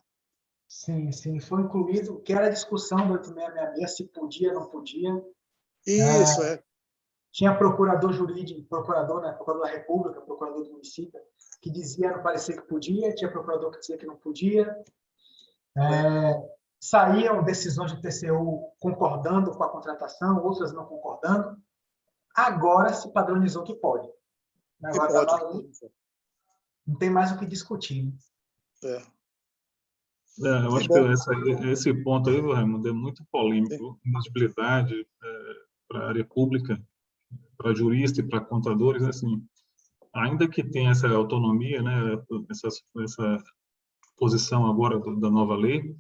Sim, foi incluído, que era a discussão do 8666, se podia, não podia. Isso, Tinha procurador jurídico, procurador da República, procurador do município, que dizia no parecer que podia, tinha procurador que dizia que não podia. Saíam decisões de TCU concordando com a contratação, outras não concordando. Agora se padronizou que pode. Agora está na lei, não tem mais o que discutir. Eu acho que esse ponto aí, Raimundo, é muito polêmico. Inexigibilidade para a área pública, para jurista e para contadores, assim, ainda que tenha essa autonomia, né, essa posição agora da nova lei,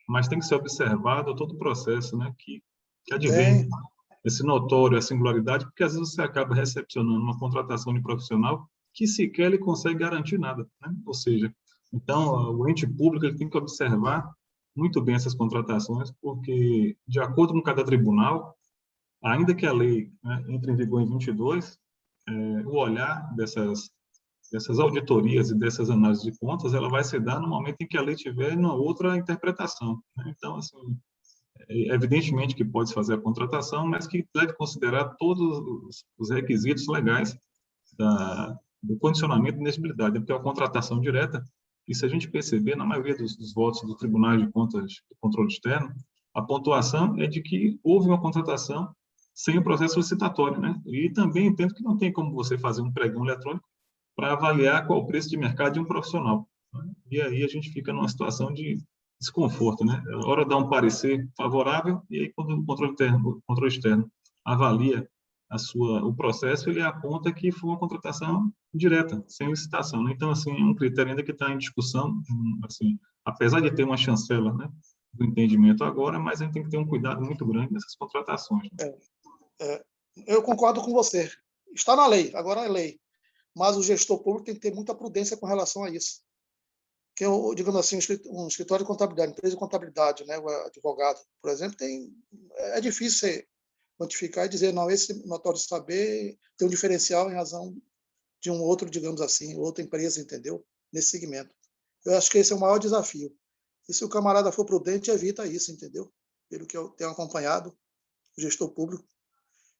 mas tem que ser observado todo o processo, né, que advém esse notório, a singularidade, porque às vezes você acaba recepcionando uma contratação de profissional que sequer ele consegue garantir nada, né? Ou seja, então o ente público ele tem que observar muito bem essas contratações, porque de acordo com cada tribunal, ainda que a lei, né, entre em vigor em 22, o olhar dessas auditorias e dessas análises de contas, ela vai se dar no momento em que a lei tiver uma outra interpretação, né? Então, assim, evidentemente que pode fazer a contratação, mas que deve considerar todos os requisitos legais do condicionamento de inexigibilidade, porque é uma contratação direta, e se a gente perceber, na maioria dos votos dos tribunais de contas de controle externo, a pontuação é de que houve uma contratação sem o processo licitatório, né? E também entendo que não tem como você fazer um pregão eletrônico para avaliar qual o preço de mercado de um profissional, né? E aí a gente fica numa situação de desconforto, né? A hora de dar um parecer favorável, e aí quando o controle externo avalia o processo, ele aponta que foi uma contratação direta, sem licitação, né? Então, assim, é um critério ainda que está em discussão, assim, apesar de ter uma chancela, né, do entendimento agora, mas a gente tem que ter um cuidado muito grande nessas contratações. Né? Eu concordo com você. Está na lei, agora é lei. Mas o gestor público tem que ter muita prudência com relação a isso. Porque, digamos assim, um escritório de contabilidade, empresa de contabilidade, né, o advogado, por exemplo, é difícil você quantificar e dizer, não, esse notório de saber tem um diferencial em razão de um outro, digamos assim, outra empresa, entendeu? Nesse segmento. Eu acho que esse é o maior desafio. E se o camarada for prudente, evita isso, entendeu? Pelo que eu tenho acompanhado, o gestor público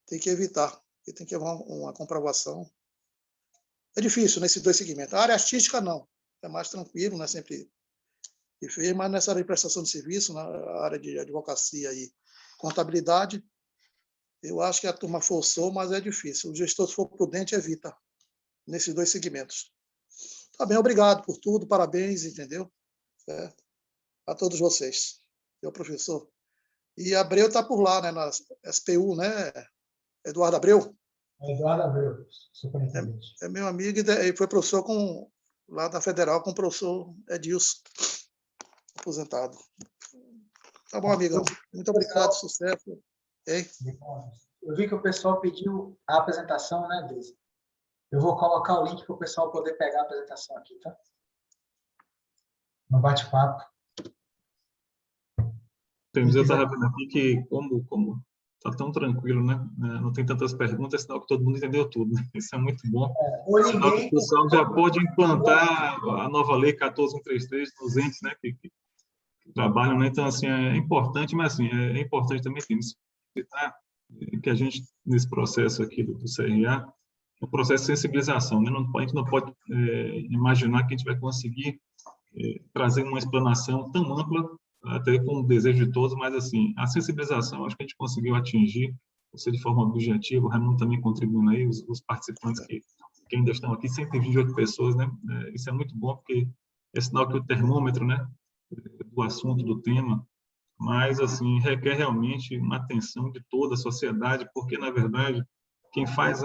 tem que evitar, porque tem que haver uma comprovação. É difícil nesses dois segmentos. A área artística, não. É mais tranquilo, não é sempre difícil, mas nessa área de prestação de serviço, na área de advocacia e contabilidade, eu acho que a turma forçou, mas é difícil. O gestor, se for prudente, evita nesses dois segmentos. Tá bem, obrigado por tudo, parabéns, entendeu? A todos vocês. Meu professor. E Abreu está por lá, né, na SPU, né? Eduardo Abreu? Eduardo Abreu, superintendente. É meu amigo e foi professor lá da Federal com o professor Edilson, aposentado. Tá bom, amigão. Muito obrigado, sucesso. Hein? Eu vi que o pessoal pediu a apresentação, né, Deise? Eu vou colocar o link para o pessoal poder pegar a apresentação aqui, tá? No bate-papo. Eu estava vendo aqui que, como está tão tranquilo, né? Não tem tantas perguntas, é sinal que todo mundo entendeu tudo. Né? Isso é muito bom. Sinal que o pessoal já pode implantar a nova lei 14.133 nos entes, né? Que trabalham, né? Então, assim, é importante, mas assim, é importante também citar que a gente, nesse processo aqui do CRA, é um processo de sensibilização, né? A gente não pode imaginar que a gente vai conseguir trazer uma explanação tão ampla, até com o desejo de todos, mas assim, a sensibilização, acho que a gente conseguiu atingir, você de forma objetiva, o Raimundo também contribuindo aí, os participantes que ainda estão aqui, 128 pessoas, né? Isso é muito bom, porque é sinal que o termômetro, né, do assunto, do tema, mas, assim, requer realmente uma atenção de toda a sociedade, porque, na verdade, quem faz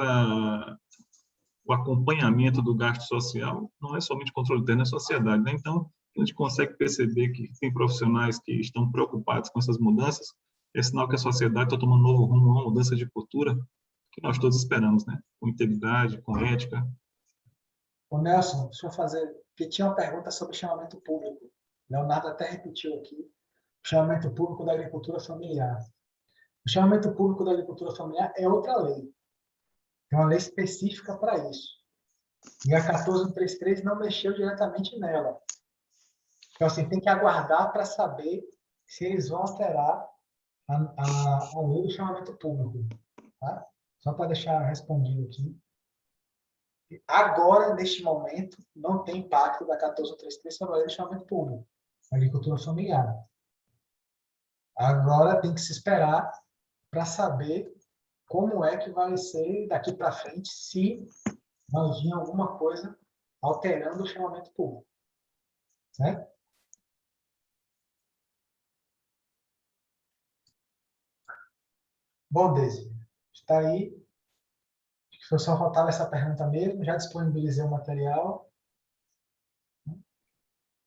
o acompanhamento do gasto social não é somente controle interno, é a sociedade, né? Então, a gente consegue perceber que tem profissionais que estão preocupados com essas mudanças, é sinal que a sociedade está tomando um novo rumo, uma mudança de cultura que nós todos esperamos, né? Com integridade, com ética. Ô Nelson, deixa eu fazer, porque tinha uma pergunta sobre chamamento público. Leonardo até repetiu aqui, o chamamento público da agricultura familiar. O chamamento público da agricultura familiar é outra lei. Tem uma lei específica para isso. E a 14.133 não mexeu diretamente nela. Então, assim, tem que aguardar para saber se eles vão alterar a lei do chamamento público. Tá? Só para deixar respondido aqui. Agora, neste momento, não tem impacto da 14.133 sobre a lei do chamamento público, agricultura familiar. Agora tem que se esperar para saber como é que vai ser daqui para frente, se vai vir alguma coisa alterando o chamamento público. Certo? Bom, Deise, está aí. Acho que só faltava essa pergunta mesmo. Já disponibilizei o material.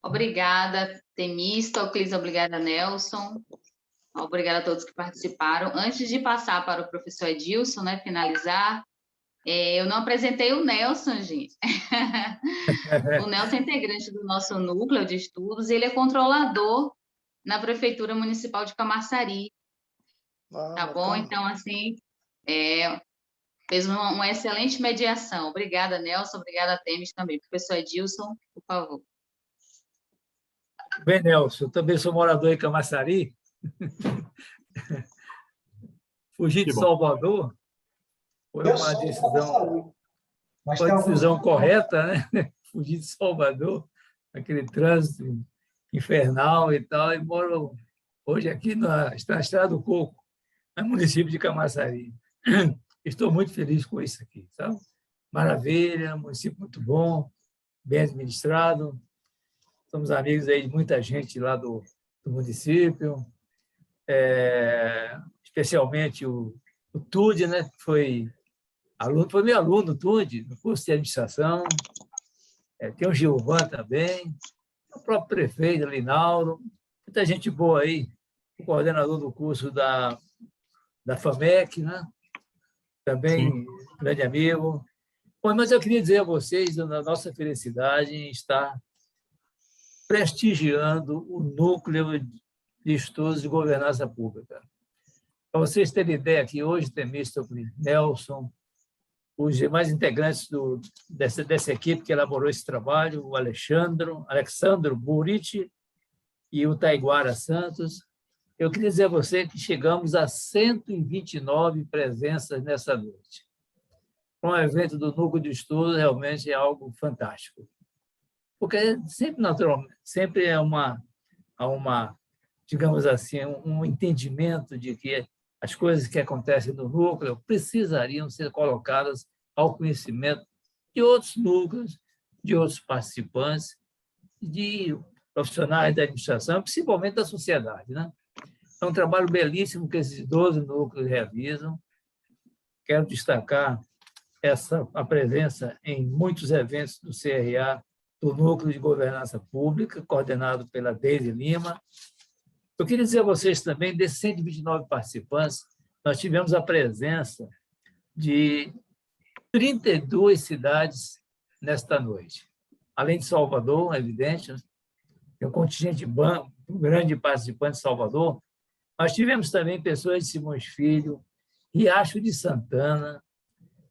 Obrigada, Temístocles. Obrigada, Nelson. Obrigada a todos que participaram. Antes de passar para o professor Edilson, né, finalizar, eu não apresentei o Nelson, gente. O Nelson é integrante do nosso núcleo de estudos, ele é controlador na Prefeitura Municipal de Camaçari. Tá bom? Então, assim, fez uma excelente mediação. Obrigada, Nelson. Obrigada, Temis, também. Professor Edilson, por favor. Bem, Nelson, eu também sou morador em Camaçari. Fugir de Salvador foi uma decisão correta, né? Fugir de Salvador, aquele trânsito infernal e tal, e moro hoje aqui na Estrada do Coco, no município de Camaçari. Estou muito feliz com isso aqui, sabe? Maravilha, município muito bom, bem administrado. Somos amigos aí de muita gente lá do do município, especialmente o Tude, né, que foi meu aluno, Tude, no curso de administração. Tem o Gilvan também, o próprio prefeito, Linaldo, muita gente boa aí, o coordenador do curso da FAMEC, né? Também Sim. grande amigo. Bom, mas eu queria dizer a vocês da nossa felicidade em estar prestigiando o Núcleo de Estudos de Governança Pública. Para vocês terem ideia, aqui hoje tem Temístocles, Nelson, os demais integrantes dessa equipe que elaborou esse trabalho, o Alexandro Buriti e o Taiguara Santos. Eu queria dizer a você que chegamos a 129 presenças nessa noite. Um evento do Núcleo de Estudos realmente é algo fantástico. Porque sempre, naturalmente, sempre há uma, digamos assim, um entendimento de que as coisas que acontecem no núcleo precisariam ser colocadas ao conhecimento de outros núcleos, de outros participantes, de profissionais da administração, principalmente da sociedade, né? É um trabalho belíssimo que esses 12 núcleos realizam. Quero destacar a presença em muitos eventos do CRA, do Núcleo de Governança Pública, coordenado pela Deise Lima. Eu queria dizer a vocês também, desses 129 participantes, nós tivemos a presença de 32 cidades nesta noite. Além de Salvador, é evidente, tem um contingente grande de participantes de Salvador, nós tivemos também pessoas de Simões Filho, Riacho de Santana,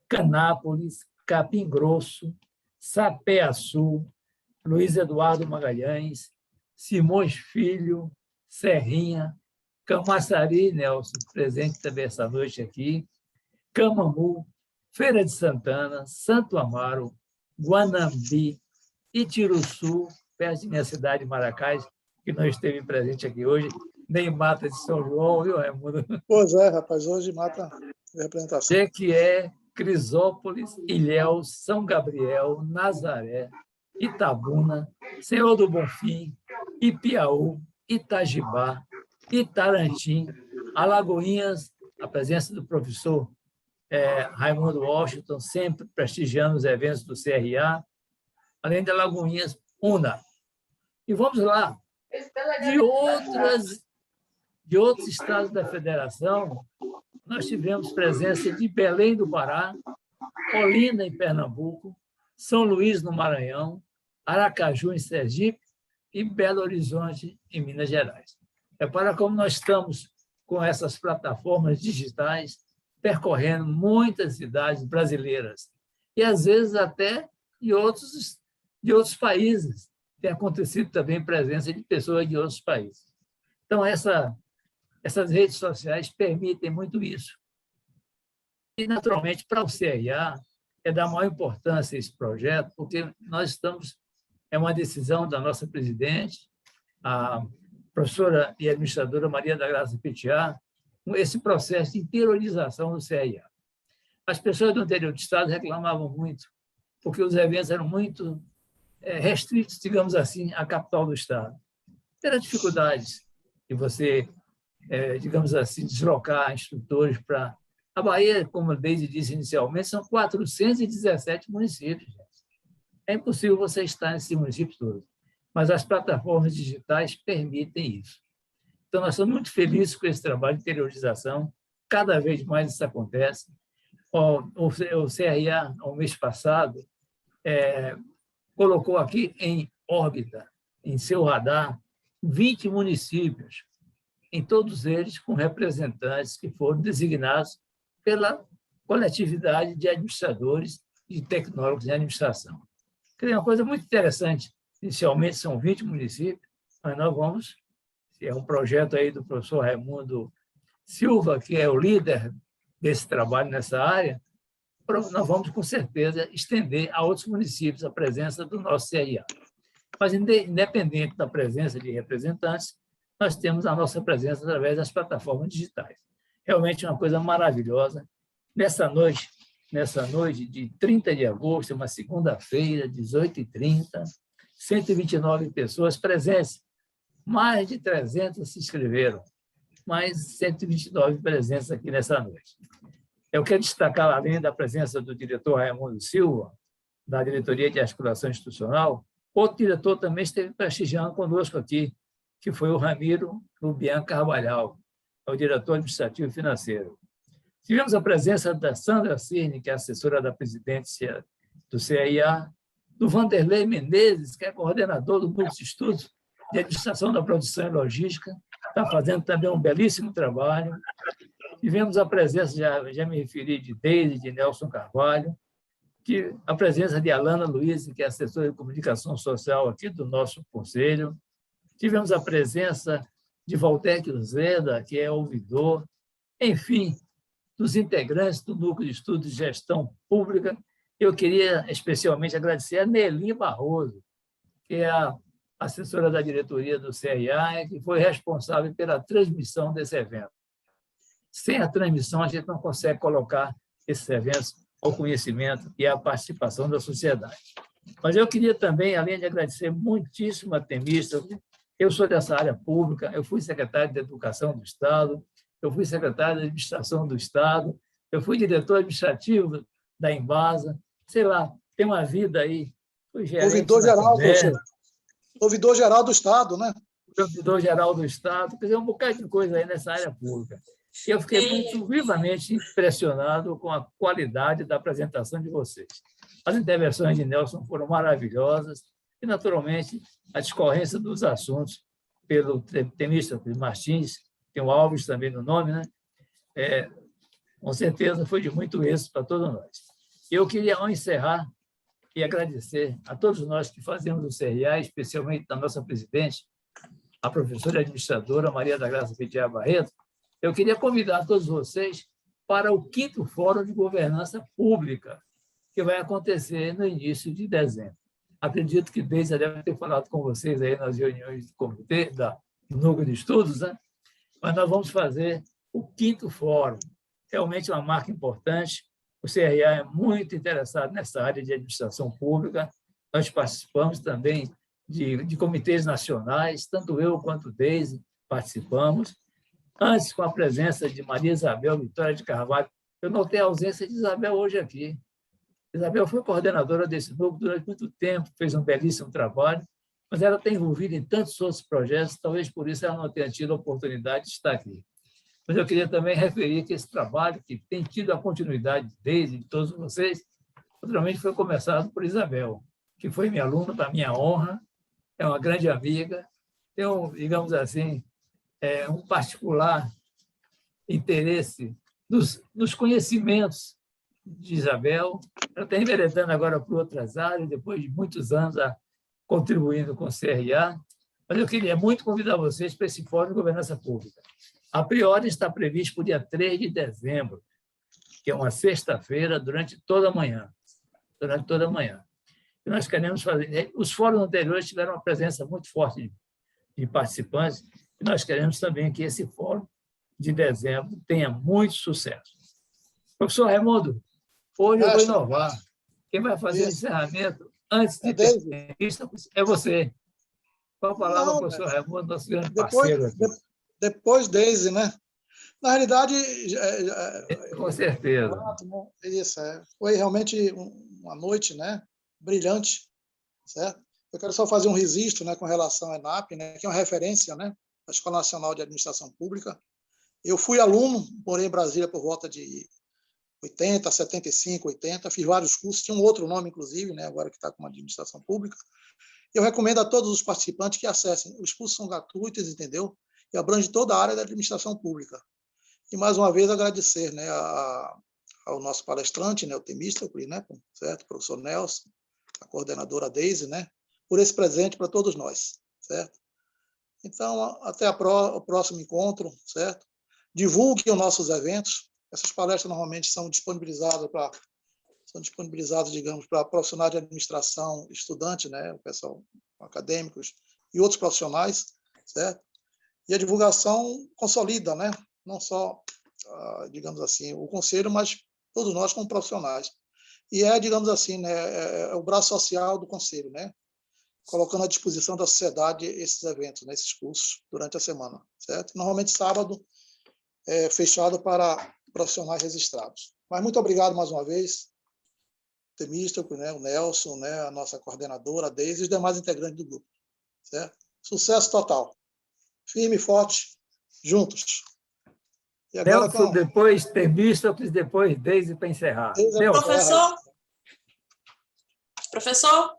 Canápolis, Capim Grosso, Sapé-Açu, Luiz Eduardo Magalhães, Simões Filho, Serrinha, Camaçari, Nelson, presente também essa noite aqui, Camamu, Feira de Santana, Santo Amaro, Guanambi, Itiruçu, perto de minha cidade, Maracás, que não esteve presente aqui hoje, nem Mata de São João, viu, Raimundo? Pois é, rapaz, hoje mata a representação. Jequié, Crisópolis, Ilhéus, São Gabriel, Nazaré, Itabuna, Senhor do Bonfim, Ipiaú, Itajibá, Itarantim, Alagoinhas, a presença do professor Raimundo Washington, sempre prestigiando os eventos do CRA, além de Alagoinhas, Una. E vamos lá, de outros estados da federação, nós tivemos presença de Belém do Pará, Olinda, em Pernambuco, São Luís, no Maranhão, Aracaju, em Sergipe, e Belo Horizonte, em Minas Gerais. Repara como nós estamos com essas plataformas digitais percorrendo muitas cidades brasileiras e, às vezes, até de outros países. Tem acontecido também presença de pessoas de outros países. Então, essas redes sociais permitem muito isso. E, naturalmente, para o CRA, é da maior importância esse projeto, porque nós estamos... É uma decisão da nossa presidente, a professora e administradora Maria da Graça Petiá, esse processo de interiorização do CRA. As pessoas do interior do Estado reclamavam muito, porque os eventos eram muito restritos, digamos assim, à capital do Estado. Eram dificuldades de você, digamos assim, deslocar instrutores para... A Bahia, como a Deise disse inicialmente, são 417 municípios. É impossível você estar nesses municípios todos, mas as plataformas digitais permitem isso. Então, nós estamos muito felizes com esse trabalho de interiorização, cada vez mais isso acontece. O CRA, no mês passado, colocou aqui em órbita, em seu radar, 20 municípios, em todos eles com representantes que foram designados pela coletividade de administradores e tecnólogos em administração. É uma coisa muito interessante. Inicialmente são 20 municípios, mas nós vamos, é um projeto aí do professor Raimundo Silva, que é o líder desse trabalho nessa área, nós vamos, com certeza, estender a outros municípios a presença do nosso CRA. Mas, independente da presença de representantes, nós temos a nossa presença através das plataformas digitais. Realmente uma coisa maravilhosa. Nessa noite de 30 de agosto, uma segunda-feira, 18h30, 129 pessoas presentes, mais de 300 se inscreveram, mais 129 presentes aqui nessa noite. Eu quero destacar, além da presença do diretor Raimundo Silva, da Diretoria de Articulação Institucional, outro diretor também esteve prestigiando conosco aqui, que foi o Ramiro Lubian Carvalhal, é o diretor administrativo e financeiro. Tivemos a presença da Sandra Cirne, que é assessora da presidência do CIA, do Vanderlei Menezes, que é coordenador do Núcleo de Estudos de Administração da Produção e Logística, está fazendo também um belíssimo trabalho. Tivemos a presença, já me referi, de Deise, de Nelson Carvalho, a presença de Alana Luiz, que é assessora de comunicação social aqui do nosso conselho. Tivemos a presença de Valtec Uzeda, que é ouvidor, enfim, dos integrantes do Núcleo de Estudos de Gestão Pública. Eu queria especialmente agradecer a Nelly Barroso, que é a assessora da diretoria do CIA, que foi responsável pela transmissão desse evento. Sem a transmissão, a gente não consegue colocar esses eventos ao conhecimento e à participação da sociedade. Mas eu queria também, além de agradecer muitíssimo a Temista, eu sou dessa área pública, eu fui secretário de Educação do Estado, eu fui secretário de Administração do Estado, eu fui diretor administrativo da Embasa, sei lá, tem uma vida aí. Ouvidor-geral, professor. Ouvidor-geral do Estado, né? Ouvidor-geral do Estado, quer dizer, um bocado de coisa aí nessa área pública. Eu fiquei muito vivamente impressionado com a qualidade da apresentação de vocês. As intervenções de Nelson foram maravilhosas e, naturalmente, a discorrência dos assuntos pelo tenista Martins, tem o Alves também no nome, né? Com certeza foi de muito êxito para todos nós. Eu queria, ao encerrar, e agradecer a todos nós que fazemos o CRA, especialmente a nossa presidente, a professora administradora Maria da Graça Petiá Barreto. Eu queria convidar todos vocês para o 5º Fórum de Governança Pública, que vai acontecer no início de dezembro. Acredito que Deise já deve ter falado com vocês aí nas reuniões do comitê, do Núcleo de Estudos, né? Mas nós vamos fazer o 5º Fórum. Realmente é uma marca importante. O CRA é muito interessado nessa área de administração pública. Nós participamos também de comitês nacionais, tanto eu quanto Deise participamos. Antes, com a presença de Maria Isabel Vitória de Carvalho, eu notei a ausência de Isabel hoje aqui. Isabel foi coordenadora desse núcleo durante muito tempo, fez um belíssimo trabalho, mas ela está envolvida em tantos outros projetos, talvez por isso ela não tenha tido a oportunidade de estar aqui. Mas eu queria também referir que esse trabalho, que tem tido a continuidade desde de todos vocês, naturalmente foi começado por Isabel, que foi minha aluna, para minha honra, é uma grande amiga, tem digamos assim, um particular interesse nos conhecimentos de Isabel. Ela está enveredando agora por outras áreas, depois de muitos anos contribuindo com o CRA, mas eu queria muito convidar vocês para esse Fórum de Governança Pública. A priori está previsto para o dia 3 de dezembro, que é uma sexta-feira, durante toda a manhã. E nós queremos fazer... Os fóruns anteriores tiveram uma presença muito forte de participantes, e nós queremos também que esse fórum de dezembro tenha muito sucesso. Professor Raimundo, hoje eu vou inovar. Quem vai fazer o encerramento antes de ter entrevista é você. Qual a palavra, professor Raimundo, nosso grande parceiro aqui? Depois Deise, né? Na realidade... Com certeza. Isso, foi realmente uma noite, né, brilhante, certo? Eu quero só fazer um registro, né, com relação à ENAP, né, que é uma referência, né, da Escola Nacional de Administração Pública. Eu fui aluno, morei em Brasília por volta de 80, 75, 80, fiz vários cursos, tinha um outro nome, inclusive, né, agora que está com Administração Pública. Eu recomendo a todos os participantes que acessem. Os cursos são gratuitos, entendeu? E abrange toda a área da administração pública. E, mais uma vez, agradecer, né, ao nosso palestrante, né, o Temístocles, né, certo? O professor Nelson, a coordenadora Deise, né, por esse presente para todos nós, certo? Então, até o próximo encontro, certo? Divulguem os nossos eventos. Essas palestras normalmente são disponibilizadas, digamos, para profissionais de administração, estudantes, né, o pessoal acadêmicos e outros profissionais, certo? E a divulgação consolida, né? Não só, digamos assim, o conselho, mas todos nós como profissionais. E digamos assim, né, é o braço social do conselho, né? colocando à disposição da sociedade esses eventos, né, esses cursos, durante a semana, certo? Normalmente, sábado é fechado para profissionais registrados. Mas muito obrigado mais uma vez, Temístoco, né, o Nelson, né, a nossa coordenadora, a Deise e os demais integrantes do grupo, certo? Sucesso total. Firme e forte, juntos. E agora Nelson, depois Temístocles, depois Deise para encerrar. Nelson, Professor,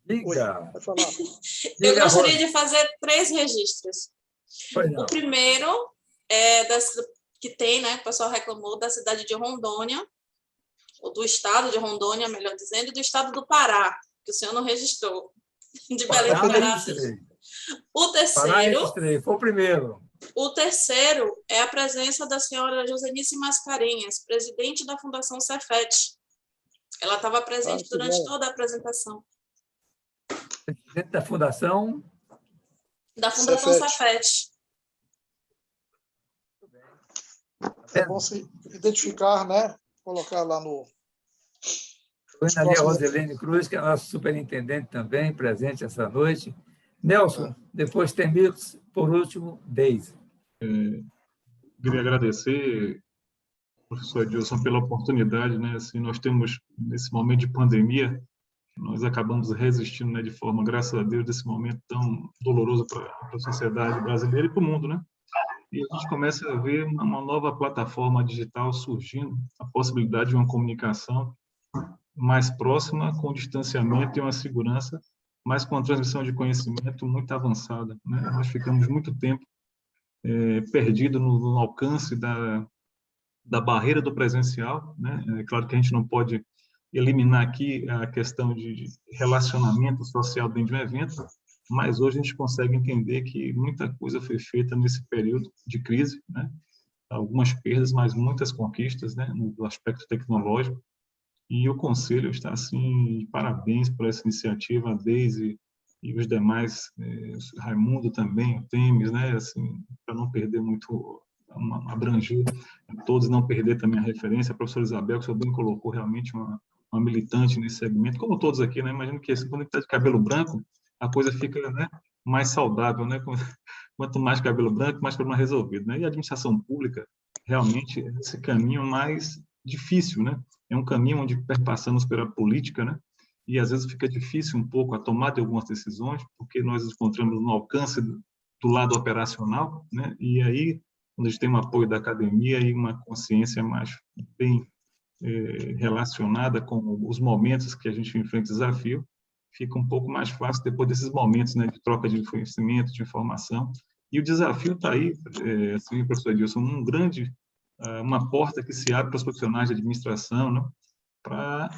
diga. Vai falar. eu Diga, gostaria Rosa. de fazer 3 registros. Pois não. O primeiro é que tem, né, que o pessoal reclamou, da cidade de Rondônia, ou do estado de Rondônia, melhor dizendo, e do estado do Pará, que o senhor não registrou, de Belém do Pará, Pará. registrei. O Pará, terceiro, registrei. Foi o primeiro. é a presença da senhora Josenice Mascarenhas, presidente da Fundação Cefet. Ela estava presente durante toda a apresentação. Presidente da Fundação. Da Fundação Cefet. É bom se identificar, né? Colocar lá no... Ana Lia Roselene Cruz, que é a nossa superintendente também, presente essa noite. Nelson, depois Temístocles, por último, Deise. Queria agradecer, professor Edilson, pela oportunidade, né? Assim, nós temos, nesse momento de pandemia, nós acabamos resistindo, né, de forma, graças a Deus, desse momento tão doloroso para a sociedade brasileira e para o mundo, né? E a gente começa a ver uma nova plataforma digital surgindo, a possibilidade de uma comunicação mais próxima, com distanciamento e uma segurança, mas com a transmissão de conhecimento muito avançada, né? Nós ficamos muito tempo perdidos no alcance da barreira do presencial, né? É claro que a gente não pode eliminar aqui a questão de relacionamento social dentro de um evento, mas hoje a gente consegue entender que muita coisa foi feita nesse período de crise, né? Algumas perdas, mas muitas conquistas, né, no aspecto tecnológico. E o Conselho está, assim, parabéns por essa iniciativa, a Deise e os demais, Raimundo também, o Temes, né, assim, para não perder muito, abranger todos, não perder também a referência. A professora Isabel, que o senhor bem colocou, realmente uma militante nesse segmento, como todos aqui, né? Imagino que quando a gente está de cabelo branco, a coisa fica, né, mais saudável, né? Quanto mais cabelo branco, mais problema resolvido, né? E a administração pública, realmente, é esse caminho mais difícil, né? É um caminho onde perpassamos pela política, né? E às vezes fica difícil um pouco a tomada de algumas decisões, porque nós nos encontramos no alcance do lado operacional, né? E aí, quando a gente tem um apoio da academia e uma consciência mais bem relacionada com os momentos que a gente enfrenta desafio, fica um pouco mais fácil depois desses momentos, né, de troca de conhecimento, de informação. E o desafio está aí, assim, professor Edilson, uma porta que se abre para os profissionais de administração, né, para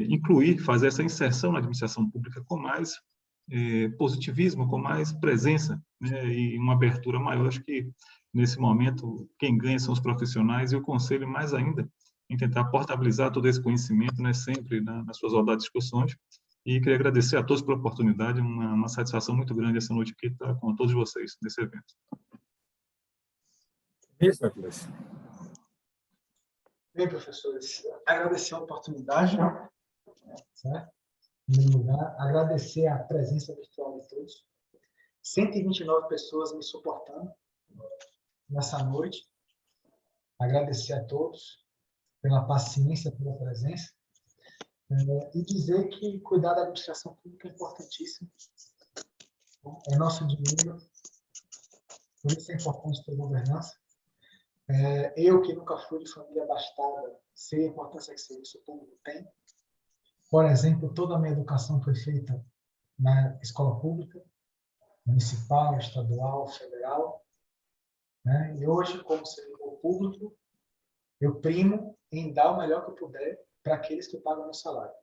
incluir, fazer essa inserção na administração pública com mais positivismo, com mais presença, né, e uma abertura maior. Acho que, nesse momento, quem ganha são os profissionais e o Conselho, mais ainda, em tentar portabilizar todo esse conhecimento, né, sempre nas suas rodadas de discussões. E queria agradecer a todos pela oportunidade, uma satisfação muito grande essa noite aqui estar com todos vocês nesse evento. Temístocles. Bem, professores, agradecer a oportunidade, certo? Em primeiro lugar, agradecer a presença virtual de todos. 129 pessoas me suportando nessa noite. Agradecer a todos pela paciência, pela presença. E dizer que cuidar da administração pública é importantíssimo. É nosso dinheiro, por isso é importante ter governança. Eu, que nunca fui de família abastada, sei a importância que o serviço público tem. Por exemplo, toda a minha educação foi feita na escola pública, municipal, estadual, federal, né? E hoje, como servidor público, eu primo em dar o melhor que eu puder para aqueles que pagam meu salário.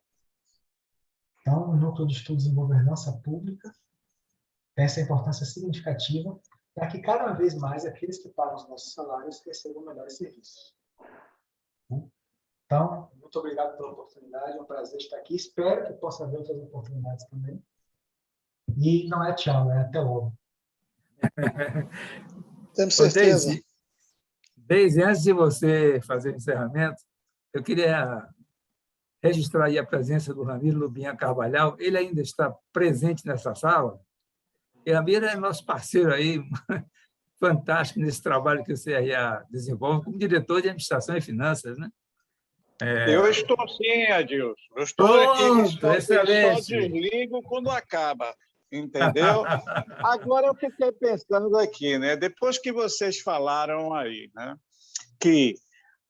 Então, o Núcleo de Estudos em Governança Pública tem essa importância significativa para que cada vez mais aqueles que pagam os nossos salários recebam melhores serviços. Então, muito obrigado pela oportunidade, é um prazer estar aqui. Espero que possa haver outras oportunidades também. E não é tchau, é até logo. Temos certeza. Deise, antes de você fazer o encerramento, eu queria registrar aí a presença do Ramiro Lubinha Carvalhal. Ele ainda está presente nessa sala. E Ramiro é nosso parceiro aí, fantástico nesse trabalho que o CRA desenvolve como diretor de administração e finanças, né? Eu estou sim, Adilson. Eu estou Pronto, aqui, eu só excelente. desligo quando acaba, entendeu? Agora eu fiquei pensando aqui, né? Depois que vocês falaram aí, né, que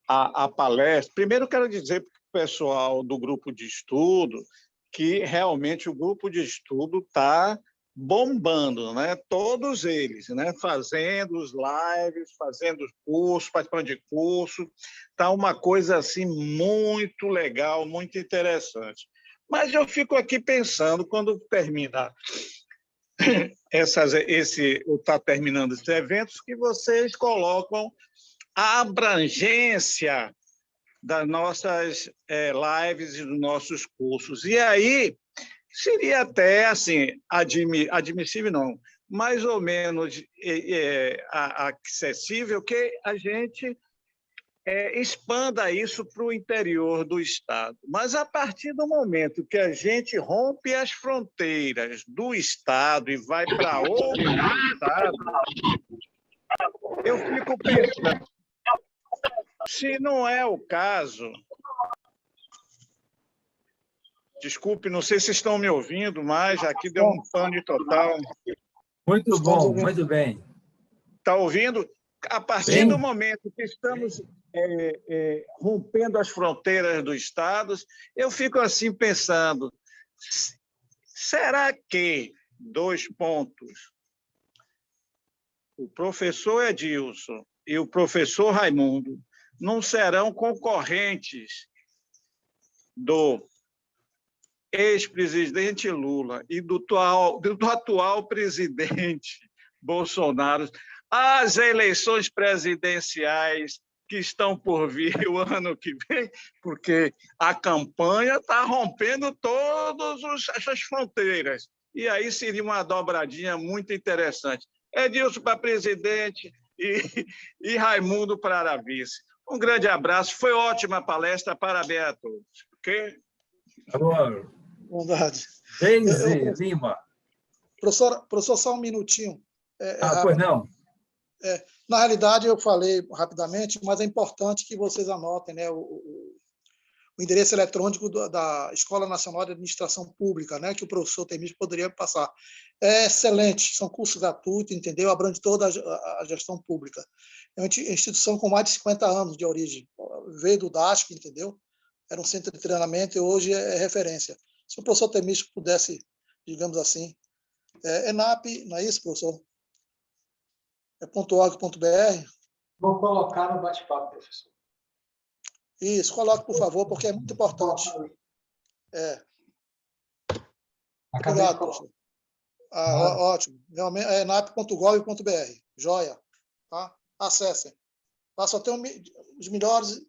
a palestra... Primeiro, eu quero dizer para o pessoal do grupo de estudo que realmente o grupo de estudo está bombando, né? Todos eles, né? Fazendo os lives, fazendo os cursos, participando de curso. Está uma coisa assim muito legal, muito interessante. Mas eu fico aqui pensando, quando termina está terminando esses eventos, que vocês colocam a abrangência das nossas lives e dos nossos cursos. E aí seria até assim, admissível, não, mais ou menos acessível que a gente expanda isso para o interior do Estado. Mas, a partir do momento que a gente rompe as fronteiras do Estado e vai para outro Estado, eu fico pensando, se não é o caso... Desculpe, não sei se estão me ouvindo, mas aqui deu um pane total. Muito bom, muito bem. Está ouvindo? A partir Sim. do momento que estamos rompendo as fronteiras dos estados, eu fico assim pensando, será que, 2 pontos, o professor Edilson e o professor Raimundo não serão concorrentes do ex-presidente Lula e do atual presidente Bolsonaro, as eleições presidenciais que estão por vir o ano que vem, porque a campanha está rompendo todas essas fronteiras. E aí seria uma dobradinha muito interessante. Edilson para presidente e Raimundo para vice. Um grande abraço, foi ótima a palestra, parabéns a todos. Okay? Agora, Bondade. Deise Lima. Professor, só um minutinho. Pois não. Na realidade, eu falei rapidamente, mas é importante que vocês anotem, né, o endereço eletrônico da Escola Nacional de Administração Pública, né, que o professor Temício poderia passar. É excelente, são cursos gratuitos, entendeu? Abrange toda a gestão pública. É uma instituição com mais de 50 anos de origem. Veio do DASP, entendeu? Era um centro de treinamento e hoje é referência. Se o professor Temício pudesse, digamos assim, ENAP, não é isso, professor? .org.br. Vou colocar no bate-papo, professor. Isso, coloque, por favor, porque é muito importante. Obrigado, professor. Ótimo. Realmente, é enap.gov.br. Joia. Tá? Acessem. Lá só tem os melhores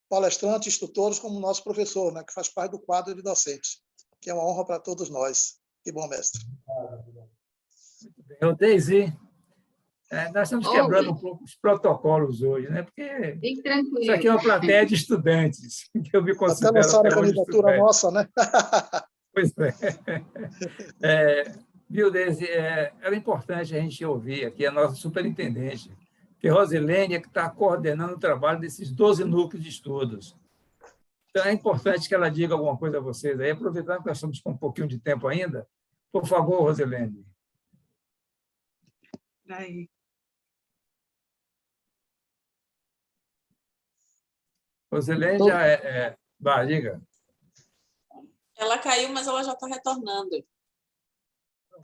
palestrantes, instrutores, como o nosso professor, né, que faz parte do quadro de docentes, que é uma honra para todos nós. Que bom, mestre. Muito bem. Deise, nós estamos quebrando um pouco os protocolos hoje, né? Porque Fique tranquilo. isso aqui é uma plateia de estudantes, que eu me considero até lançaram a hoje candidatura estudante. nossa, né? Pois é. Viu, Deise, era importante a gente ouvir aqui a nossa superintendente, que é Rosilene, que está coordenando o trabalho desses 12 núcleos de estudos. Então, é importante que ela diga alguma coisa a vocês aí, aproveitando que nós estamos com um pouquinho de tempo ainda. Por favor, Rosilene. Aí. Rosilene já Vai, diga. Ela caiu, mas ela já está retornando.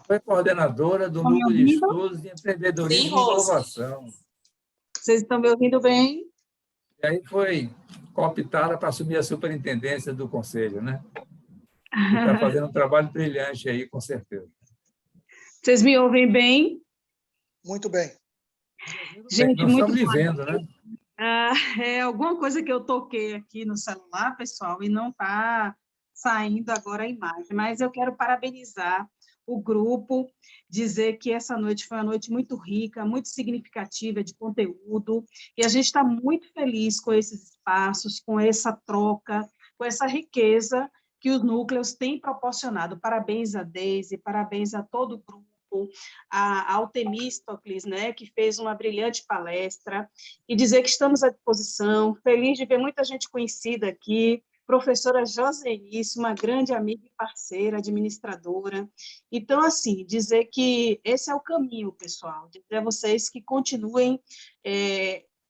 Foi coordenadora do Núcleo de Estudos de Empreendedorismo e Inovação. Vocês estão me ouvindo bem? E aí foi cooptada para assumir a superintendência do Conselho, né? Está fazendo um trabalho brilhante aí, com certeza. Vocês me ouvem bem? Muito bem. Gente, nós muito estamos vivendo, né? É alguma coisa que eu toquei aqui no celular, pessoal, e não está saindo agora a imagem, mas eu quero parabenizar o grupo, dizer que essa noite foi uma noite muito rica, muito significativa de conteúdo, e a gente está muito feliz com esses espaços, com essa troca, com essa riqueza que os núcleos têm proporcionado. Parabéns a Deise, parabéns a todo o grupo, ao Temístocles, né, que fez uma brilhante palestra, e dizer que estamos à disposição, feliz de ver muita gente conhecida aqui, professora Joselice, uma grande amiga e parceira, administradora. Então, assim, dizer que esse é o caminho, pessoal, dizer a vocês que continuem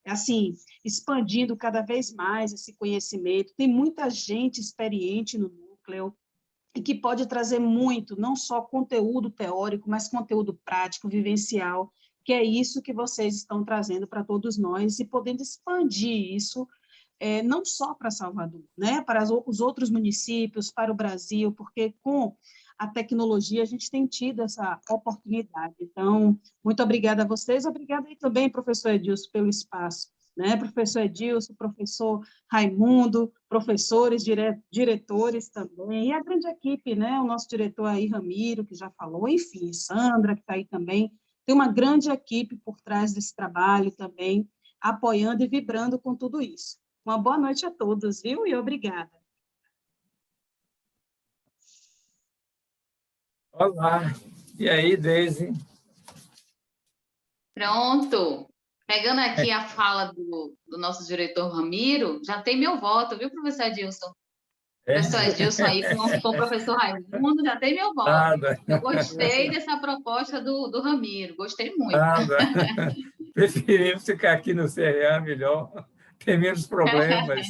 assim, expandindo cada vez mais esse conhecimento. Tem muita gente experiente no núcleo e que pode trazer muito, não só conteúdo teórico, mas conteúdo prático, vivencial, que é isso que vocês estão trazendo para todos nós e podendo expandir isso, não só para Salvador, né? Para os outros municípios, para o Brasil, porque com a tecnologia a gente tem tido essa oportunidade. Então, muito obrigada a vocês, obrigada aí também, professor Edilson, pelo espaço, né? Professor Edilson, professor Raimundo, professores, diretores também, e a grande equipe, né? O nosso diretor aí, Ramiro, que já falou, enfim, Sandra, que está aí também, tem uma grande equipe por trás desse trabalho também, apoiando e vibrando com tudo isso. Uma boa noite a todos, viu? E obrigada. Olá. E aí, Deise? Pronto. Pegando aqui a fala do nosso diretor Ramiro, já tem meu voto, viu, professor Edilson? Professor Edilson aí com o professor Raimundo, já tem meu voto. Nada. Eu gostei dessa proposta do Ramiro, gostei muito. Nada. Preferimos ficar aqui no CRA melhor, ter menos problemas.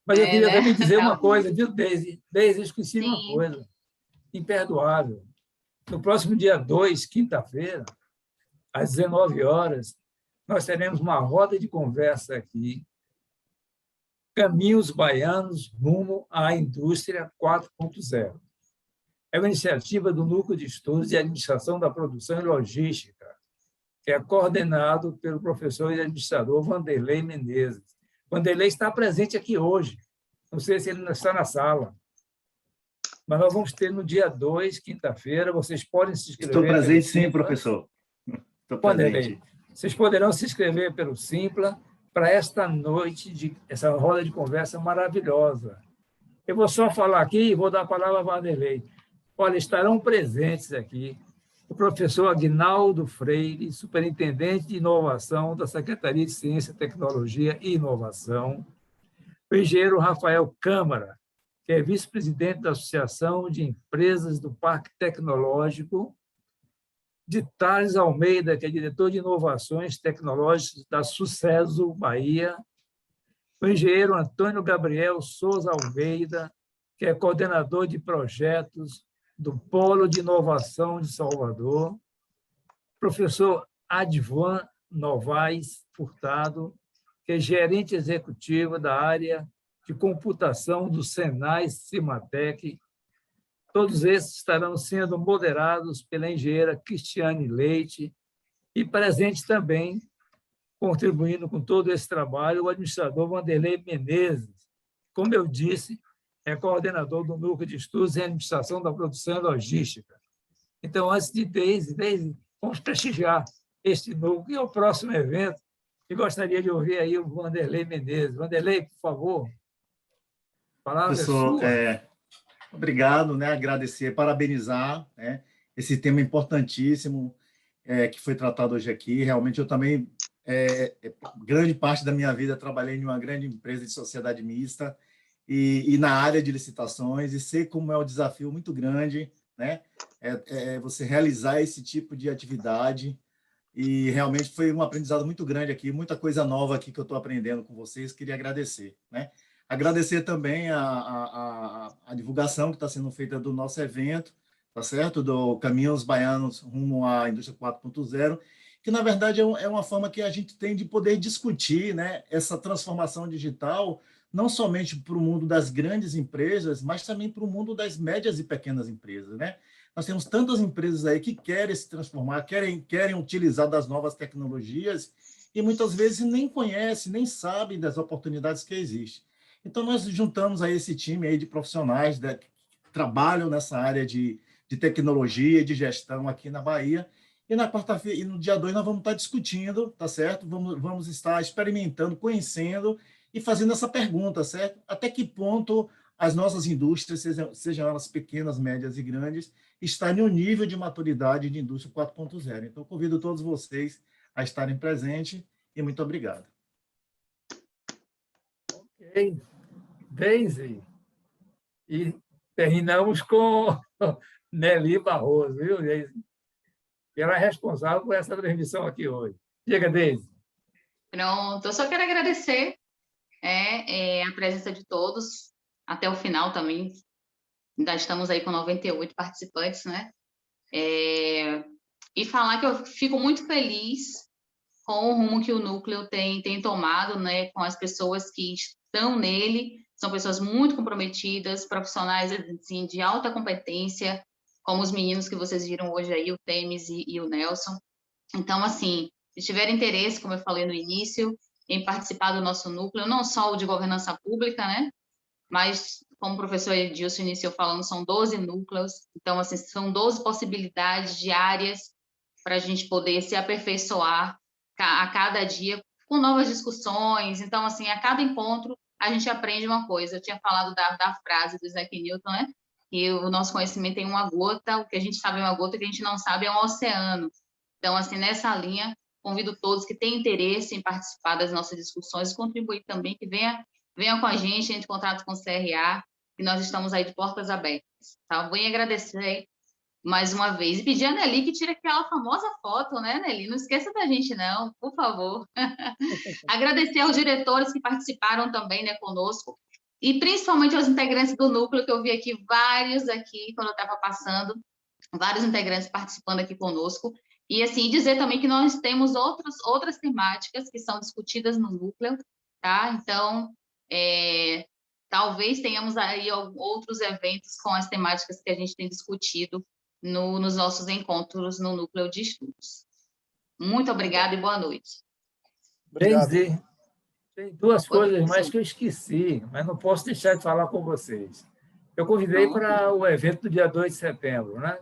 Mas eu queria também dizer uma coisa, viu, Deise? Deise, eu esqueci de uma coisa imperdoável. No próximo dia 2, quinta-feira, às 19 horas, nós teremos uma roda de conversa aqui, Caminhos Baianos rumo à Indústria 4.0. É uma iniciativa do Núcleo de Estudos de Administração da Produção e Logística, que é coordenado pelo professor e administrador Vanderlei Menezes. Vanderlei está presente aqui hoje, não sei se ele está na sala, mas nós vamos ter no dia 2, quinta-feira, vocês podem se inscrever. Estou presente sim, professor. Estou presente. Vocês poderão se inscrever pelo Simpla para esta noite, essa roda de conversa maravilhosa. Eu vou só falar aqui e vou dar a palavra a Vanderlei. Olha, estarão presentes aqui o professor Aguinaldo Freire, superintendente de inovação da Secretaria de Ciência, Tecnologia e Inovação, o engenheiro Rafael Câmara, que é vice-presidente da Associação de Empresas do Parque Tecnológico, de Thales Almeida, que é diretor de Inovações Tecnológicas da Sucesso Bahia, o engenheiro Antônio Gabriel Souza Almeida, que é coordenador de projetos do Polo de Inovação de Salvador, professor Advan Novaes Furtado, que é gerente executivo da área de computação do Senai Cimatec. Todos esses estarão sendo moderados pela engenheira Cristiane Leite e presente também, contribuindo com todo esse trabalho, o administrador Vanderlei Menezes. Como eu disse, é coordenador do Núcleo de Estudos em Administração da Produção e Logística. Então, antes de Deise, vamos prestigiar este núcleo e o próximo evento, e gostaria de ouvir aí o Vanderlei Menezes. Vanderlei, por favor. Palavra professor, sua. Obrigado, né? Agradecer, parabenizar, né? Esse tema importantíssimo que foi tratado hoje aqui. Realmente, eu também, grande parte da minha vida, trabalhei em uma grande empresa de sociedade mista e na área de licitações, e sei como é um desafio muito grande, né? Você realizar esse tipo de atividade, e realmente foi um aprendizado muito grande aqui, muita coisa nova aqui que eu estou aprendendo com vocês, queria agradecer, né? Agradecer também a divulgação que está sendo feita do nosso evento, tá certo? Do Caminhos Baianos rumo à Indústria 4.0, que, na verdade, é uma forma que a gente tem de poder discutir, né, essa transformação digital, não somente para o mundo das grandes empresas, mas também para o mundo das médias e pequenas empresas, né? Nós temos tantas empresas aí que querem se transformar, querem utilizar das novas tecnologias e, muitas vezes, nem conhecem, nem sabem das oportunidades que existem. Então, nós juntamos aí esse time aí de profissionais que trabalham nessa área de tecnologia e de gestão aqui na Bahia. E na quarta-feira, e no dia 2, nós vamos estar discutindo, tá certo? Vamos estar experimentando, conhecendo e fazendo essa pergunta, certo? Até que ponto as nossas indústrias, sejam elas pequenas, médias e grandes, estão em um nível de maturidade de indústria 4.0. Então, convido todos vocês a estarem presentes e muito obrigado. Ok. Deise. E terminamos com Nelly Barroso, viu, Deise? Que era responsável por essa transmissão aqui hoje. Diga, Deise. Pronto, eu só quero agradecer a presença de todos, até o final também. Ainda estamos aí com 98 participantes, né? E falar que eu fico muito feliz com o rumo que o Núcleo tem tomado, né? Com as pessoas que estão nele, são pessoas muito comprometidas, profissionais assim, de alta competência, como os meninos que vocês viram hoje aí, o Temes e o Nelson. Então, assim, se tiver interesse, como eu falei no início, em participar do nosso núcleo, não só o de governança pública, né? Mas, como o professor Edilson iniciou falando, são 12 núcleos, então, assim, são 12 possibilidades diárias para a gente poder se aperfeiçoar a cada dia com novas discussões. Então, assim, a cada encontro, a gente aprende uma coisa. Eu tinha falado da frase do Isaac Newton, né? Que o nosso conhecimento é uma gota, o que a gente sabe é uma gota, o que a gente não sabe é um oceano. Então, assim, nessa linha, convido todos que têm interesse em participar das nossas discussões, contribuir também, que venham com a gente, entre em contato com o CRA, que nós estamos aí de portas abertas. Tá? Vou agradecer mais uma vez e pedir a Nelly que tire aquela famosa foto, né, Nelly? Não esqueça da gente, não, por favor. Agradecer aos diretores que participaram também, né, conosco, e principalmente aos integrantes do núcleo, que eu vi aqui vários aqui, quando eu estava passando, vários integrantes participando aqui conosco. E, assim, dizer também que nós temos outras temáticas que são discutidas no núcleo, tá? Então, talvez tenhamos aí outros eventos com as temáticas que a gente tem discutido nos nossos encontros no núcleo de estudos. Muito obrigada e boa noite. Deise, tem duas coisas mais que eu esqueci, mas não posso deixar de falar com vocês. Eu convidei para o evento do dia 2 de setembro, né?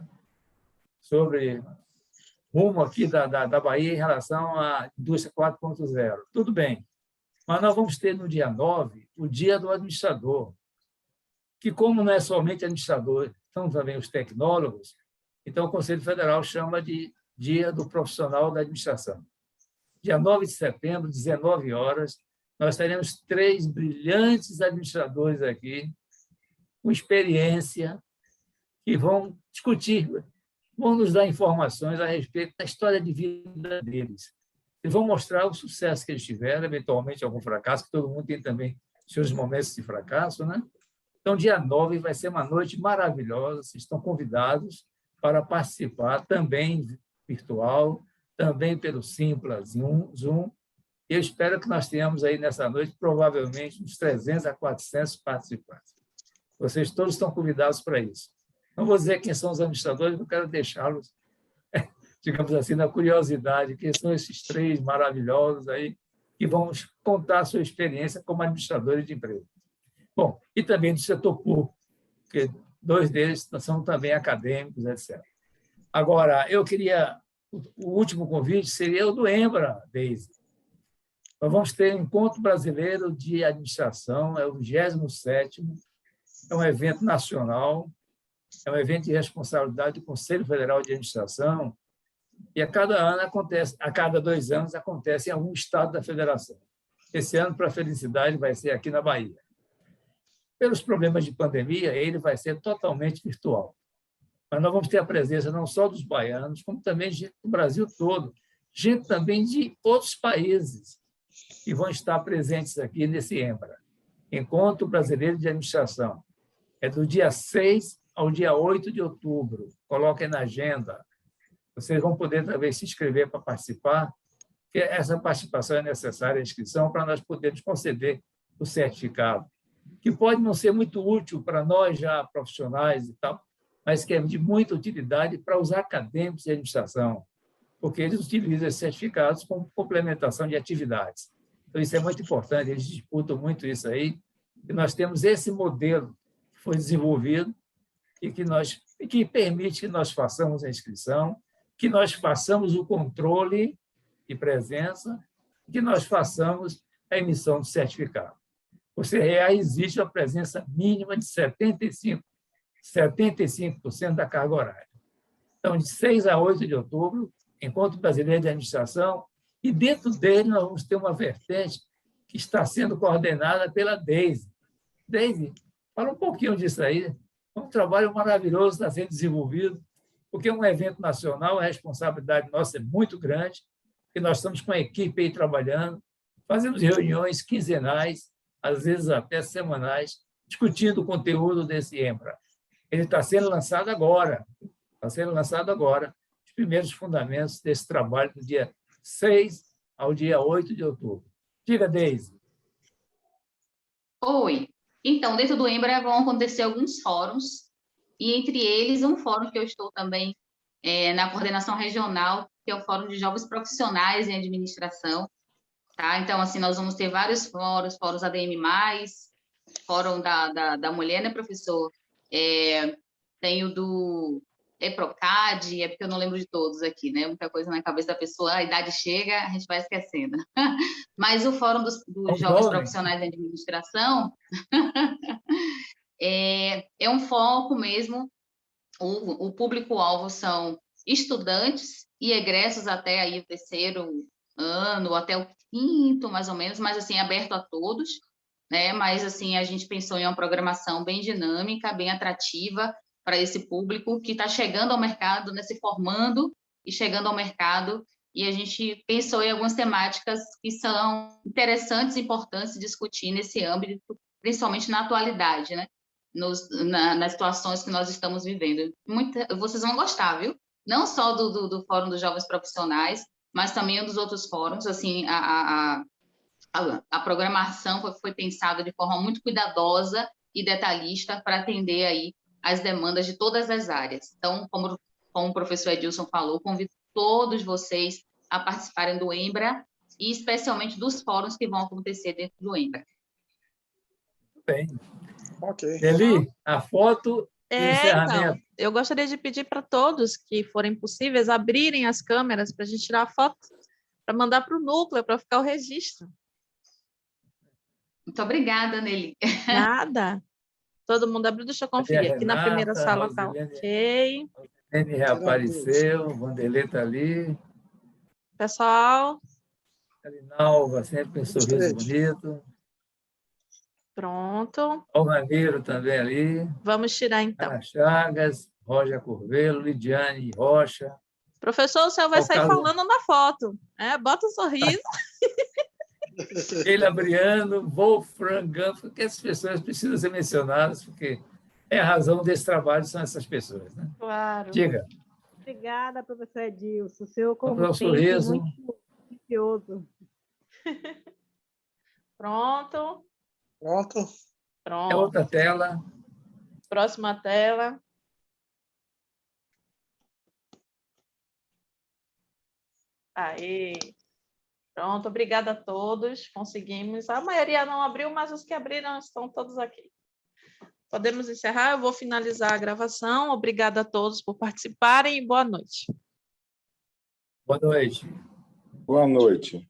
Sobre rumo aqui da Bahia em relação à indústria 4.0. Tudo bem, mas nós vamos ter no dia 9 o dia do administrador, que como não é somente administrador, são também os tecnólogos, então o Conselho Federal chama de Dia do Profissional da Administração. Dia 9 de setembro, 19 horas, nós teremos 3 brilhantes administradores aqui, com experiência, que vão discutir, vão nos dar informações a respeito da história de vida deles. Eles vão mostrar o sucesso que eles tiveram, eventualmente algum fracasso, que todo mundo tem também seus momentos de fracasso, né? Então, dia 9 vai ser uma noite maravilhosa, vocês estão convidados para participar, também virtual, também pelo Simpla Zoom. Eu espero que nós tenhamos aí nessa noite, provavelmente, uns 300 a 400 participantes. Vocês todos estão convidados para isso. Não vou dizer quem são os administradores, não quero deixá-los, digamos assim, na curiosidade, quem são esses 3 maravilhosos aí que vão contar a sua experiência como administradores de empresa. Bom, e também do setor público, porque 2 deles são também acadêmicos, etc. Agora, eu queria... O último convite seria o do EMBRA, Deise. Nós vamos ter um Encontro Brasileiro de Administração, é o 27º, é um evento nacional, é um evento de responsabilidade do Conselho Federal de Administração, e a cada 2 anos acontece em algum estado da federação. Esse ano, para a felicidade, vai ser aqui na Bahia. Pelos problemas de pandemia, ele vai ser totalmente virtual. Mas nós vamos ter a presença não só dos baianos, como também gente do Brasil todo, gente também de outros países que vão estar presentes aqui nesse EMBRA, Encontro Brasileiro de Administração. É do dia 6 ao dia 8 de outubro. Coloquem na agenda. Vocês vão poder também se inscrever para participar, porque essa participação é necessária, a inscrição, para nós podermos conceder o certificado, que pode não ser muito útil para nós já profissionais e tal, mas que é de muita utilidade para os acadêmicos de administração, porque eles utilizam esses certificados como complementação de atividades. Então, isso é muito importante, eles disputam muito isso aí, e nós temos esse modelo que foi desenvolvido e que permite que nós façamos a inscrição, que nós façamos o controle de presença, que nós façamos a emissão do certificado. O CRA existe a presença mínima de 75% da carga horária. Então, de 6 a 8 de outubro, Encontro Brasileiro de Administração, e dentro dele nós vamos ter uma vertente que está sendo coordenada pela Deise. Deise, fala um pouquinho disso aí. É um trabalho maravilhoso que está sendo desenvolvido, porque é um evento nacional, a responsabilidade nossa é muito grande, e nós estamos com a equipe aí trabalhando, fazemos reuniões quinzenais, às vezes até semanais, discutindo o conteúdo desse EMPRA. Ele está sendo lançado agora, os primeiros fundamentos desse trabalho do dia 6 ao dia 8 de outubro. Diga, Deise. Oi. Então, dentro do EMBRA vão acontecer alguns fóruns, e entre eles um fórum que eu estou também na coordenação regional, que é o Fórum de Jovens Profissionais em Administração. Tá? Então, assim, nós vamos ter vários fóruns ADM+, fórum da mulher, né, professor? Tem o do EPROCAD, porque eu não lembro de todos aqui, né? Muita coisa na cabeça da pessoa, a idade chega, a gente vai esquecendo. Mas o Fórum dos Jovens Profissionais em Administração é um foco mesmo, o público-alvo são estudantes e egressos até aí o 3º ano, até o 5º, mais ou menos, mas assim, aberto a todos, né? Mas assim, a gente pensou em uma programação bem dinâmica, bem atrativa para esse público que está chegando ao mercado, né, se formando e chegando ao mercado, e a gente pensou em algumas temáticas que são interessantes e importantes de discutir nesse âmbito, principalmente na atualidade, né, nas situações que nós estamos vivendo. Vocês vão gostar, viu? Não só do Fórum dos Jovens Profissionais, mas também dos outros fóruns. Assim, a programação foi pensada de forma muito cuidadosa e detalhista para atender aí as demandas de todas as áreas. Então, como o professor Edilson falou, convido todos vocês a participarem do EMBRA e especialmente dos fóruns que vão acontecer dentro do EMBRA. Bem. Ok. Eli, a foto e o encerramento. Então, eu gostaria de pedir para todos que forem possíveis abrirem as câmeras para a gente tirar a foto, para mandar para o núcleo, para ficar o registro. Muito obrigada, Nelly. Nada. Todo mundo abriu, deixa eu conferir. Aqui na primeira sala está ok. Ele reapareceu, o Vanderlei está ali. Pessoal. Alinalva, sempre com um sorriso bonito. Pronto. O Ramiro também ali. Vamos tirar, então. Ana Chagas, Roger Curvelo, Lidiane Rocha. Professor, o senhor vai sair falando na foto. Bota um sorriso. Sheila Briano, Wolfram Ganf, porque essas pessoas precisam ser mencionadas, porque a razão desse trabalho são essas pessoas. Né? Claro. Diga. Obrigada, professor Edilson. O senhor com um sorriso. Muito precioso. Pronto. Pronto. Pronto. É outra tela. Próxima tela. Aí. Pronto, obrigada a todos. Conseguimos. A maioria não abriu, mas os que abriram estão todos aqui. Podemos encerrar? Eu vou finalizar a gravação. Obrigada a todos por participarem e boa noite. Boa noite. Boa noite.